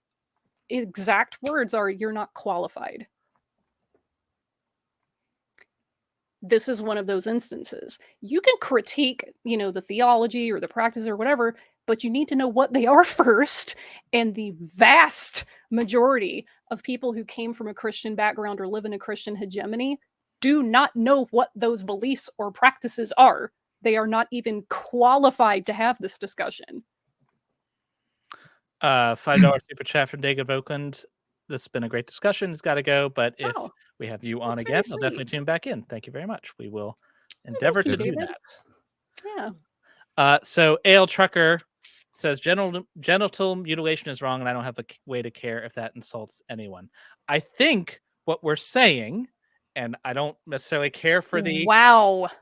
exact words are, "You're not qualified." This is one of those instances. You can critique, the theology or the practice or whatever, but you need to know what they are first. And the vast majority of people who came from a Christian background or live in a Christian hegemony do not know what those beliefs or practices are. They are not even qualified to have this discussion. $5 super chat from David of Oakland. This has been a great discussion. It's got to go, but if we have you on again, I'll definitely tune back in. Thank you very much. We will endeavor to do that. Yeah. So AL Trucker says genital mutilation is wrong, and I don't have a way to care if that insults anyone. I think what we're saying, and I don't necessarily care for the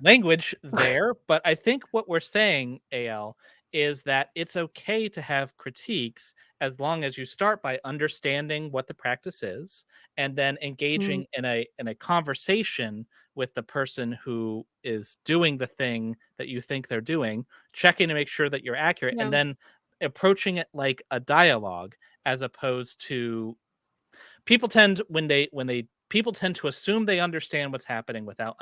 language there, but I think what we're saying, AL, is that it's okay to have critiques as long as you start by understanding what the practice is and then engaging in a conversation with the person who is doing the thing that you think they're doing, checking to make sure that you're accurate, and then approaching it like a dialogue, as opposed to people tend to assume they understand what's happening without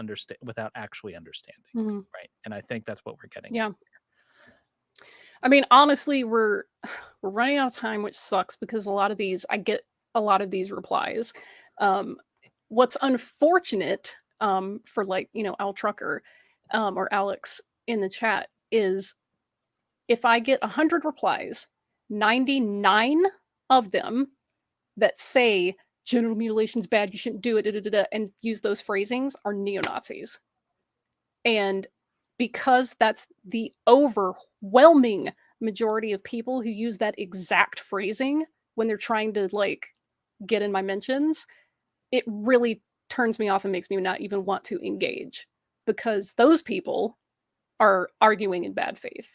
actually understanding. Right. And I think that's what we're getting at. I mean, honestly, we're running out of time, which sucks because I get a lot of these replies. What's unfortunate for Al Trucker or Alex in the chat is if I get 100 replies, 99 of them that say genital mutilation's bad, you shouldn't do it, and use those phrasings are neo-Nazis. And because that's the overwhelming majority of people who use that exact phrasing when they're trying to like get in my mentions, it really turns me off and makes me not even want to engage, because those people are arguing in bad faith.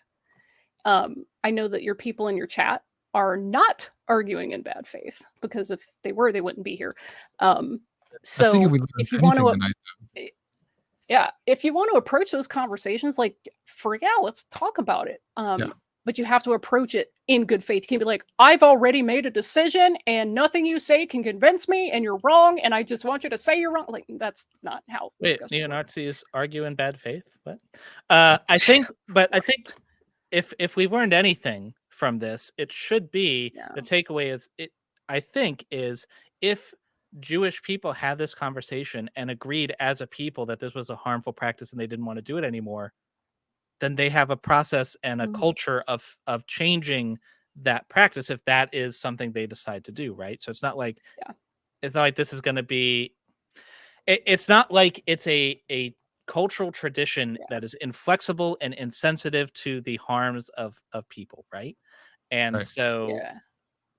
I know that your people in your chat are not arguing in bad faith, because if they were, they wouldn't be here. I think So we learned if you want anything to, tonight, yeah, if you want to approach those conversations, like, let's talk about it. Yeah. But you have to approach it in good faith. You can't be like, I've already made a decision and nothing you say can convince me and you're wrong and I just want you to say you're wrong. Like, that's not how Wait, discussions work. neo-Nazis argue in bad faith? What? I think if we've learned anything from this, it should be Yeah. the takeaway is if Jewish people had this conversation and agreed as a people that this was a harmful practice and they didn't want to do it anymore, then they have a process and a culture of changing that practice if that is something they decide to do, right? So it's not like this is going to be. It's not like it's a cultural tradition that is inflexible and insensitive to the harms of people, right? And Right. so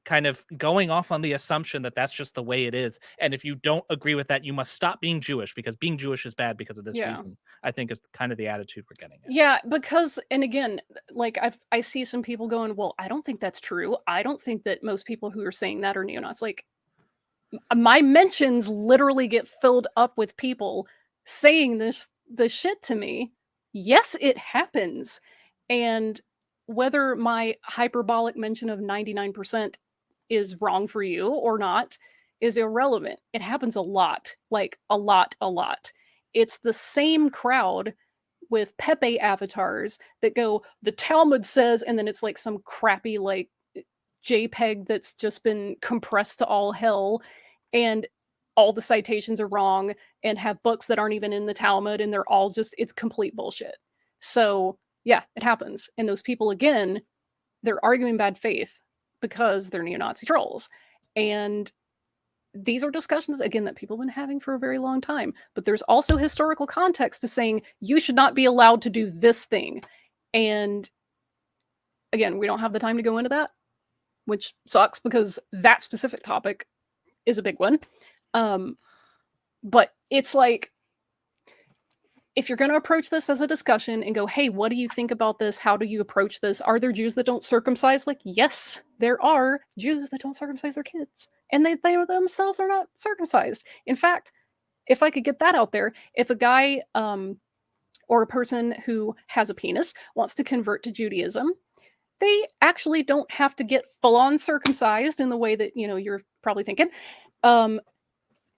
kind of going off on the assumption that that's just the way it is, and if you don't agree with that, you must stop being Jewish because being Jewish is bad because of this reason, I think is kind of the attitude we're getting at. Yeah, because, and again, like I see some people going, well, I don't think that's true. I don't think that most people who are saying that are neo-Nazis. Like, my mentions literally get filled up with people saying this shit to me. Yes, it happens. And whether my hyperbolic mention of 99% is wrong for you or not is irrelevant. It happens a lot, like a lot. It's the same crowd with Pepe avatars that go, the Talmud says, and then it's like some crappy like JPEG that's just been compressed to all hell, and all the citations are wrong, and have books that aren't even in the Talmud, and they're all just, it's complete bullshit. So yeah, it happens. And those people, again, they're arguing bad faith because they're neo-Nazi trolls. And these are discussions, again, that people have been having for a very long time. But there's also historical context to saying you should not be allowed to do this thing. And again, we don't have the time to go into that, which sucks because that specific topic is a big one. But it's like, if you're going to approach this as a discussion and go, hey, what do you think about this? How do you approach this? Are there Jews that don't circumcise? Like, yes, there are Jews that don't circumcise their kids. And they themselves are not circumcised. In fact, if I could get that out there, if a guy or a person who has a penis wants to convert to Judaism, they actually don't have to get full-on circumcised in the way that, you're probably thinking.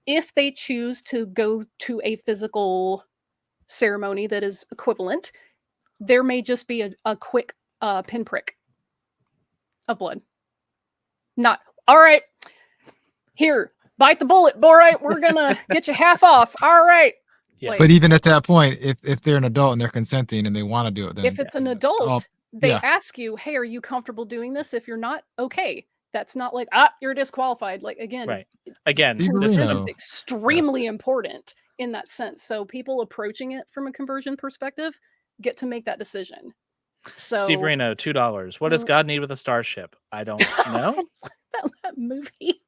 If they choose to go to a physical ceremony that is equivalent, there may just be a quick pinprick of blood. Not, all right, here, bite the bullet, all right, we're gonna get you half off, all right. Yeah. But even at that point, if they're an adult and they're consenting and they want to do it, then if it's an adult, they ask you, hey, are you comfortable doing this? If you're not, okay. That's not like, you're disqualified. Like, again, consent is extremely important in that sense. So people approaching it from a conversion perspective get to make that decision. So Steve Reno, $2. What does God need with a starship? I don't know. that movie.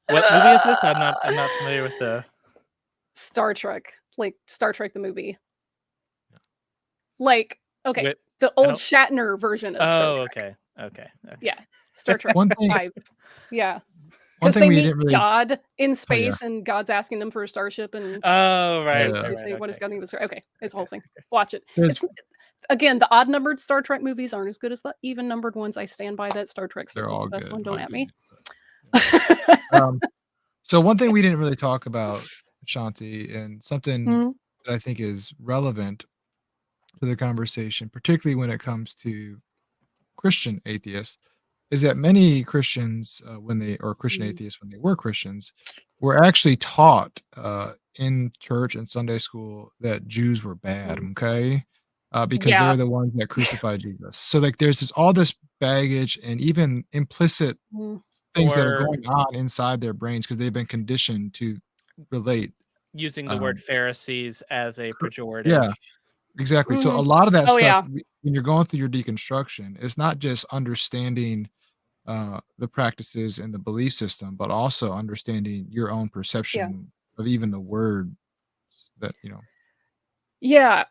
What movie is this? I'm not familiar with the Star Trek. Like Star Trek the movie. Like, okay, the old Shatner version of Star Trek. Okay. Yeah, Star Trek 5. Yeah. One thing we meet didn't really God in space, and God's asking them for a starship, and they say, "What is God need with a?" Okay, it's a whole thing. Watch it. It's, again, the odd-numbered Star Trek movies aren't as good as the even-numbered ones. I stand by that. Star Trek is the best one. Don't at me. So one thing we didn't really talk about, Shanti, and something that I think is relevant to the conversation, particularly when it comes to Christian atheists, is that many Christians, Christian atheists, when they were Christians, were actually taught in church and Sunday school that Jews were bad, okay? Because they're the ones that crucified Jesus. So like there's all this baggage and even implicit things that are going on inside their brains because they've been conditioned to relate using the word Pharisees as a pejorative. Yeah, exactly. So a Mhm. lot of that Oh, stuff, yeah. when you're going through your deconstruction, it's not just understanding the practices and the belief system, but also understanding your own Yeah. perception of even the word that, Yeah,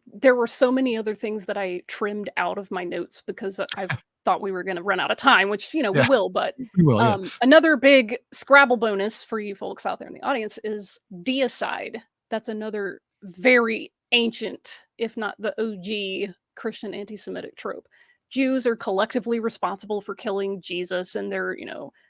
there were so many other things that I trimmed out of my notes because I thought we were gonna run out of time, which, we Yeah, will, but, you will, yeah. another big Scrabble bonus for you folks out there in the audience is deicide. That's another very ancient, if not the OG, Christian anti-Semitic trope. Jews are collectively responsible for killing Jesus, and they're,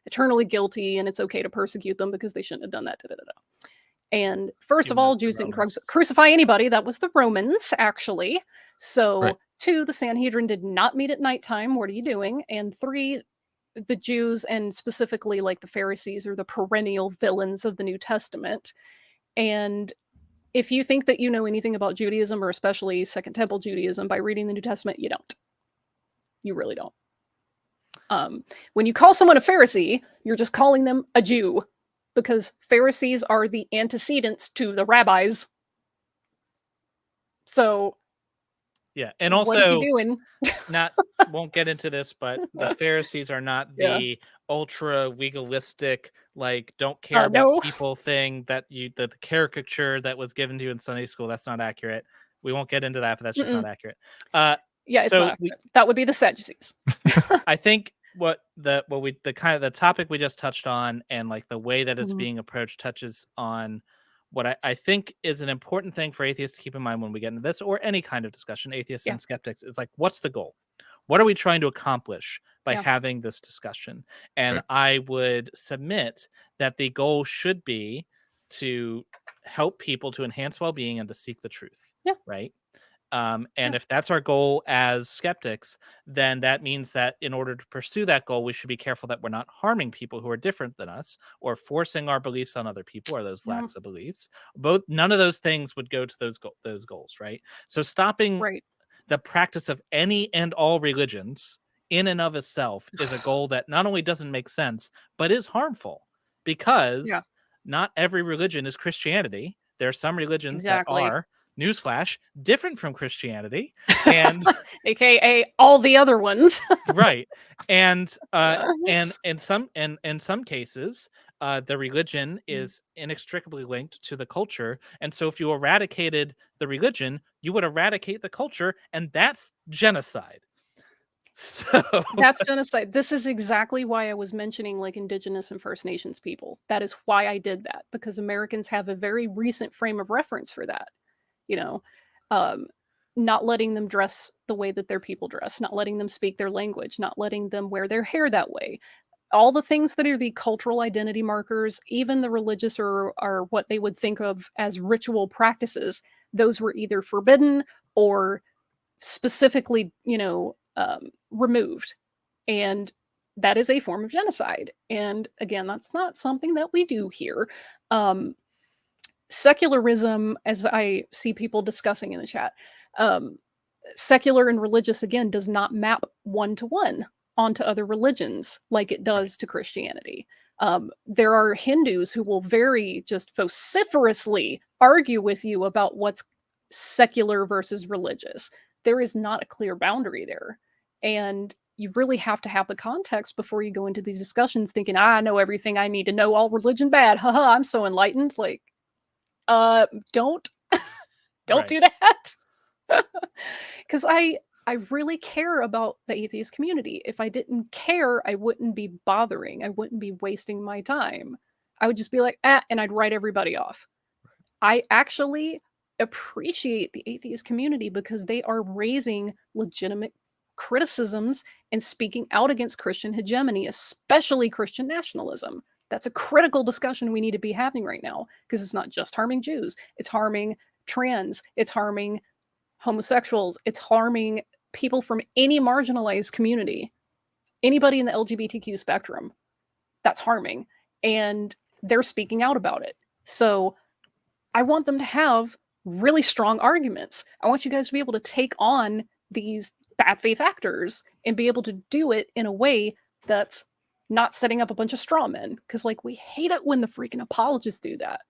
eternally guilty, and it's okay to persecute them because they shouldn't have done that, da, da, da, da. And first of Even though all, it's the Jews didn't Romans. crucify anybody. That was the Romans, actually. Right. So, 2, the Sanhedrin did not meet at nighttime. What are you doing? And 3, the Jews, and specifically like the Pharisees, are the perennial villains of the New Testament. And if you think that you know anything about Judaism, or especially Second Temple Judaism, by reading the New Testament, you don't. You really don't. When you call someone a Pharisee, you're just calling them a Jew, because Pharisees are the antecedents to the rabbis. So, Yeah, and what are you also doing? won't get into this, but the Pharisees are not Yeah. the ultra legalistic, like don't care about No. people thing that the caricature that was given to you in Sunday school. That's not accurate. We won't get into that, but that's just not accurate. Yeah, it's So not accurate. That would be the Sadducees. I think the kind of the topic we just touched on, and like the way that it's Mhm. being approached, touches on what I think is an important thing for atheists to keep in mind when we get into this, or any kind of discussion, atheists Yeah. and skeptics, is like, what's the goal? What are we trying to accomplish by Yeah. having this discussion? And Right. I would submit that the goal should be to help people to enhance well-being and to seek the truth. Yeah. Right. And Yeah. if that's our goal as skeptics, then that means that in order to pursue that goal, we should be careful that we're not harming people who are different than us, or forcing our beliefs on other people, or those Yeah. lacks of beliefs. None of those things would go to those goals, right? So stopping Right. the practice of any and all religions in and of itself is a goal that not only doesn't make sense, but is harmful, because Yeah. not every religion is Christianity. There are some religions that Exactly. are, newsflash, different from Christianity, and AKA all the other ones. right, and in some cases, the religion is inextricably linked to the culture, and so if you eradicated the religion, you would eradicate the culture, and that's genocide. So That's genocide. This is exactly why I was mentioning like Indigenous and First Nations people. That is why I did that, because Americans have a very recent frame of reference for that. You know, um, not letting them dress the way that their people dress, not letting them speak their language, not letting them wear their hair that way. All the things that are the cultural identity markers, even the religious or what they would think of as ritual practices, those were either forbidden or specifically, removed. And that is a form of genocide. And again, that's not something that we do here. Um, Secularism, as I see people discussing in the chat, um, secular and religious, again, does not map one to one onto other religions like it does to Christianity. There are Hindus who will very just vociferously argue with you about what's secular versus religious. There is not a clear boundary there. And you really have to have the context before you go into these discussions thinking, I know everything I need to know, all religion bad. Haha, I'm so enlightened. Like, don't right. do that. Because I really care about the atheist community. If I didn't care, I wouldn't be bothering. I wouldn't be wasting my time. I would just be like, and I'd write everybody off. I actually appreciate the atheist community because they are raising legitimate criticisms and speaking out against Christian hegemony, especially Christian nationalism. That's a critical discussion we need to be having right now, because it's not just harming Jews, it's harming trans, it's harming homosexuals, it's harming people from any marginalized community, anybody in the LGBTQ spectrum. That's harming. And they're speaking out about it. So I want them to have really strong arguments. I want you guys to be able to take on these bad faith actors and be able to do it in a way that's not setting up a bunch of straw men. Because, like, we hate it when the freaking apologists do that.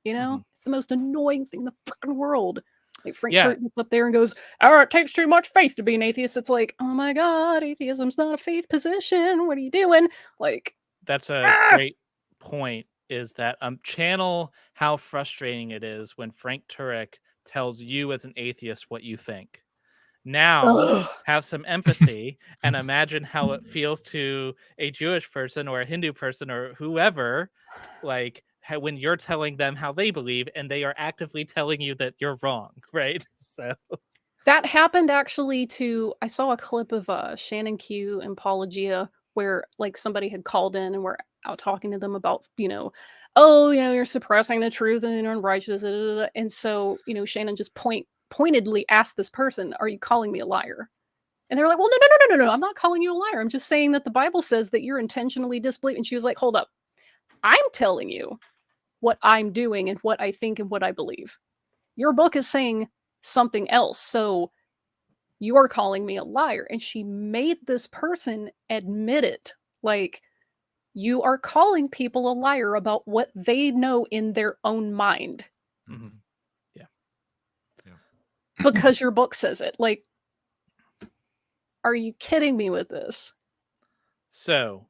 You know, Mhm. it's the most annoying thing in the freaking world. Like Frank Yeah. Turk gets up there and goes, "Oh, it takes too much faith to be an atheist." It's like, oh my god, atheism's not a faith position. What are you doing? Like, That's a ah! great point, is that channel how frustrating it is when Frank Turek tells you as an atheist what you think. Now, Ugh. have some empathy and imagine how it feels to a Jewish person or a Hindu person or whoever, like when you're telling them how they believe and they are actively telling you that you're wrong, right? So, That happened actually to I saw a clip of, Shannon Q and Paulogia where, like, somebody had called in and were out talking to them about, "Oh, you're suppressing the truth and you're unrighteous, da, da, da, da." And so, Shannon just pointedly asked this person, "Are you calling me a liar?" And they were like, "Well, no, no, no, no, no, no, I'm not calling you a liar. I'm just saying that the Bible says that you're intentionally disbelieving." And she was like, "Hold up. I'm telling you what I'm doing and what I think and what I believe. Your book is saying something else. So you are calling me a liar." And she made this person admit it. Like, you are calling people a liar about what they know in their own mind mhm. Yeah. Yeah. because your book says it. Like, are you kidding me with this? So,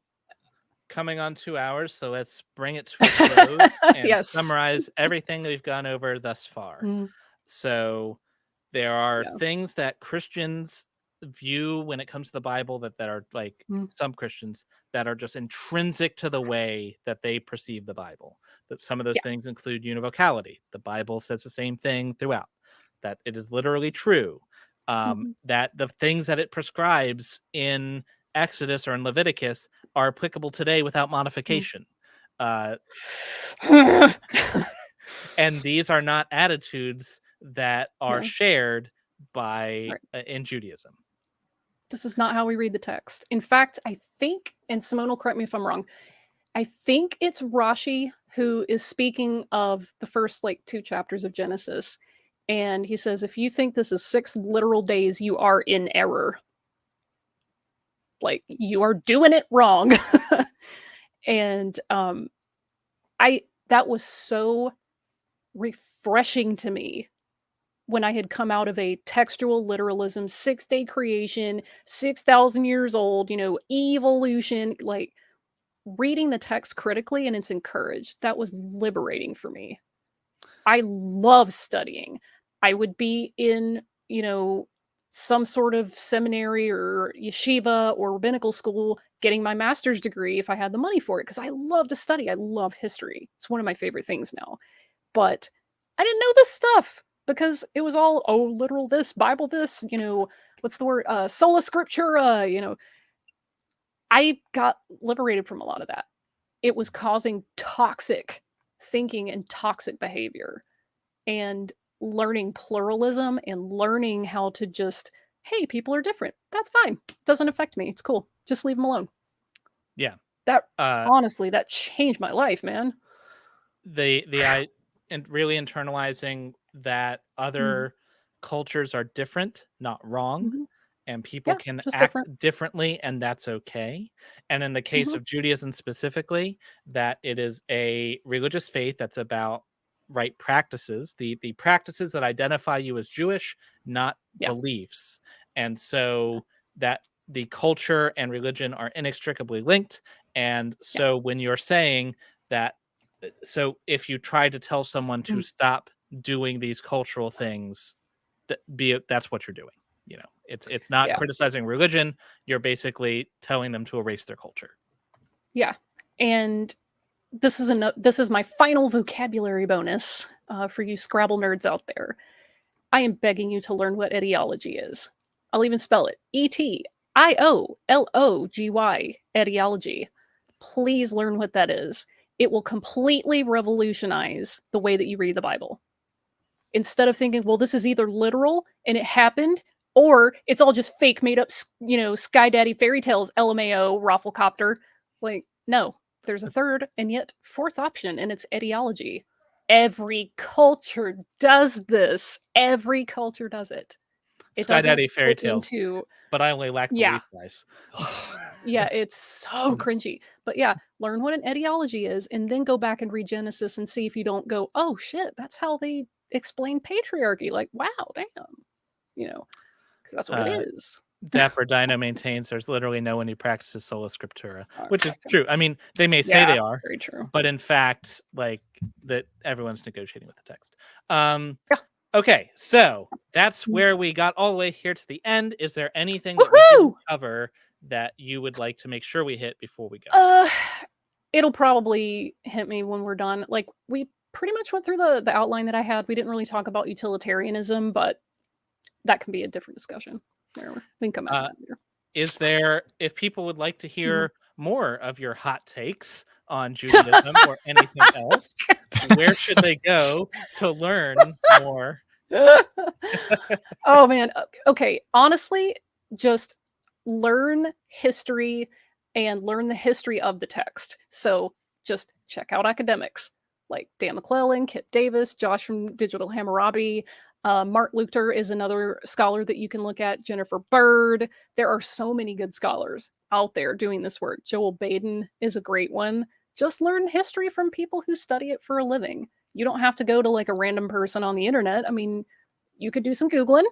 coming on 2 hours, so let's bring it to a close and Yes. summarize everything that we've gone over thus far. Mm, So, there are yeah. things that Christians view when it comes to the Bible that are like Mm, some Christians that are just intrinsic to the way that they perceive the Bible. That some of those yeah. things include univocality. The Bible says the same thing throughout, that it is literally true. Mhm. That the things that it prescribes in Exodus or in Leviticus are applicable today without Mm. modification. Uh, and these are not attitudes that are Yeah. shared by Right. in Judaism. This is not how we read the text. In fact, I think, and Simone will correct me if I'm wrong, I think it's Rashi who is speaking of the first like 2 chapters of Genesis. And he says, if you think this is 6 literal days, you are in error. Like, you are doing it wrong. And I that was so refreshing to me when I had come out of a textual literalism, 6-day creation, 6,000 years old, evolution, like reading the text critically and it's encouraged. That was liberating for me. I love studying. I would be in, some sort of seminary or yeshiva or rabbinical school getting my master's degree if I had the money for it because I love to study. I love history. It's one of my favorite things now. But I didn't know this stuff because it was all, oh, literal this, Bible this, what's the word? Sola scriptura, I got liberated from a lot of that. It was causing toxic thinking and toxic behavior and learning pluralism and learning how to just, hey, people are different. That's fine. Doesn't affect me. It's cool. Just leave them alone. Yeah. That Uh, honestly, that changed my life, man. the I and really internalizing that Mm, other cultures are different, not wrong, mhm. and people Yeah, can just act different. differently, and that's okay. And in the case Mhm. of Judaism specifically, that it is a religious faith that's about right practices, the practices that identify you as Jewish, not Yeah. beliefs. And so that the culture and religion are inextricably linked. And Yeah. so when you're saying that, so if you try to tell someone to Mm, stop doing these cultural things, that's what you're doing. It's not yeah. criticizing religion. You're basically telling them to erase their culture. Yeah. And this is my final vocabulary bonus for you Scrabble nerds out there. I am begging you to learn what etiology is. I'll even spell it Etiology. Etiology. Please learn what that is. It will completely revolutionize the way that you read the Bible. Instead of thinking, well, this is either literal and it happened, or it's all just fake, made up, Sky Daddy fairy tales, LMAO, Rafflecopter. Like, no, there's a That's third and yet fourth option, and it's etiology. Every culture does this. Every culture does it. It Sky doesn't Daddy fairy fit tales, into but I only lack the Yeah. leaf guys. Yeah, it's so cringy. But yeah, learn what an etiology is and then go back and read Genesis and see if you don't go, oh shit, that's how they explain patriarchy. Like, wow, damn. You know, because that's what it is. Dapper Dino maintains there's literally no one who practices sola scriptura, which is Okay. true. I mean, they may say Yeah, they are, very true. but in fact, like that everyone's negotiating with the text. Yeah. Okay, so that's Mm. where we got all the way here to the end. Is there anything that we didn't Woohoo! cover that you would like to make sure we hit before we go? It'll probably hit me when we're done. Like, we pretty much went through the outline that I had. We didn't really talk about utilitarianism, but that can be a different discussion. Whatever. We can come back to that later. Is there, if people would like to hear more of your hot takes on Judaism or anything else, where should they go to learn more? Oh man. Okay. Honestly, just learn history and learn the history of the text. So just check out academics like Dan McClellan, Kip Davis, Josh from Digital Hammurabi. Mark Luchter is another scholar that you can look at. Jennifer Bird. There are so many good scholars out there doing this work. Joel Baden is a great one. Just learn history from people who study it for a living. You don't have to go to like a random person on the internet. I mean, you could do some Googling.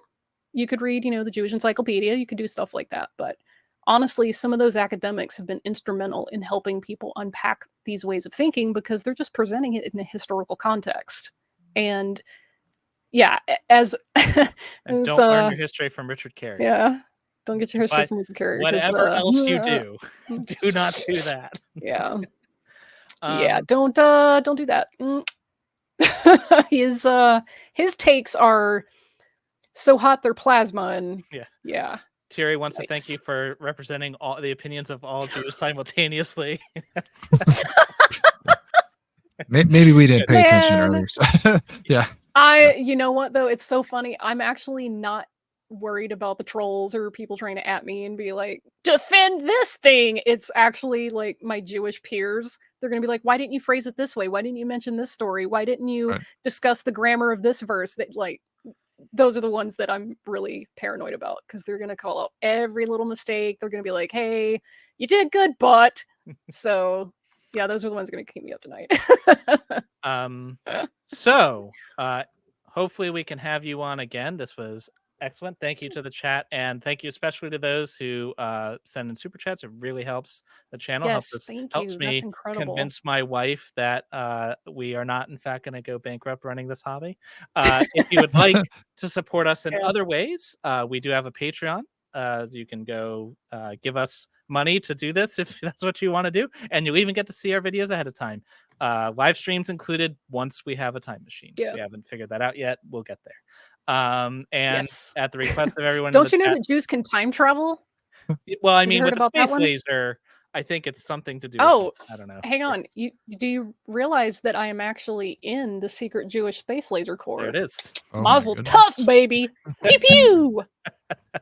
You could read, the Jewish Encyclopedia. You could do stuff like that. But honestly, some of those academics have been instrumental in helping people unpack these ways of thinking because they're just presenting it in a historical context. And yeah, and don't learn your history from Richard Carey. Yeah, don't get your history But from Richard Carey. whatever else you do, do not do that. Yeah, yeah, don't do that. His takes are so hot they're plasma, and yeah. Thierry wants to thank you for representing all the opinions of all Jews simultaneously. Maybe we didn't pay attention earlier. So, yeah. You know what though? It's so funny. I'm actually not worried about the trolls or people trying to at me and be like, defend this thing. It's actually like my Jewish peers. They're going to be like, why didn't you phrase it this way? Why didn't you mention this story? Why didn't you discuss the grammar of this verse? That like, those are the ones that I'm really paranoid about because they're going to call out every little mistake. They're going to be like, hey, you did good, but so yeah, those are the ones going to keep me up tonight. So hopefully we can have you on again. This was excellent. Thank you to the chat, and thank you especially to those who send in super chats. It really helps the channel. Yes, helps me convince my wife that we are not in fact going to go bankrupt running this hobby. If you would like to support us in other ways, we do have a Patreon. You can go give us money to do this if that's what you want to do, and you'll even get to see our videos ahead of time. Live streams included once we have a time machine. We haven't figured that out yet. We'll get there. And at the request of everyone, don't you know that Jews can time travel? Well, I mean, with the space laser, I think it's something to do. Oh, with I don't know. Hang on. Do you realize that I am actually in the secret Jewish space laser corps? There it is. Oh Mazel tough, baby. Pew pew.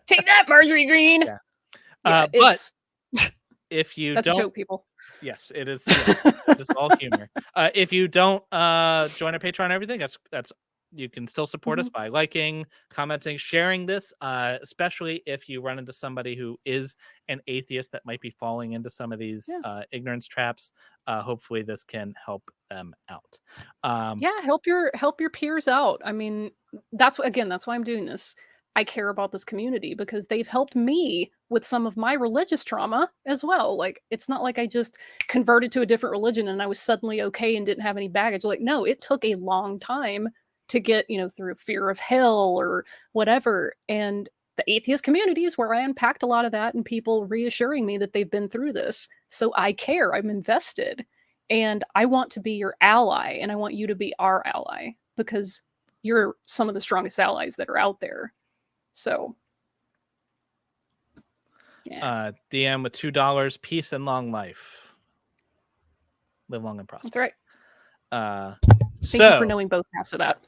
Take that, Marjorie Green. Yeah. But if you that's don't, a joke, people. Yes, it is. It's all humor. If you don't join our Patreon and everything, that's you can still support us by liking, commenting, sharing this, especially if you run into somebody who is an atheist that might be falling into some of these ignorance traps. Hopefully this can help them out. Help your peers out. I mean, that's why I'm doing this. I care about this community because they've helped me with some of my religious trauma as well. Like, it's not like I just converted to a different religion and I was suddenly okay and didn't have any baggage. Like, no, it took a long time to get, through fear of hell or whatever. And the atheist community is where I unpacked a lot of that and people reassuring me that they've been through this. So I care, I'm invested, and I want to be your ally, and I want you to be our ally because you're some of the strongest allies that are out there. So DM with $2, peace and long life. Live long and prosper. That's right. Thank you for knowing both halves of that.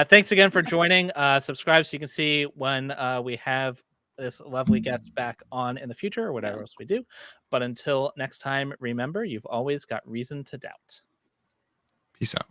Thanks again for joining. Subscribe so you can see when we have this lovely guest back on in the future or whatever else we do. But until next time, remember, you've always got reason to doubt. Peace out.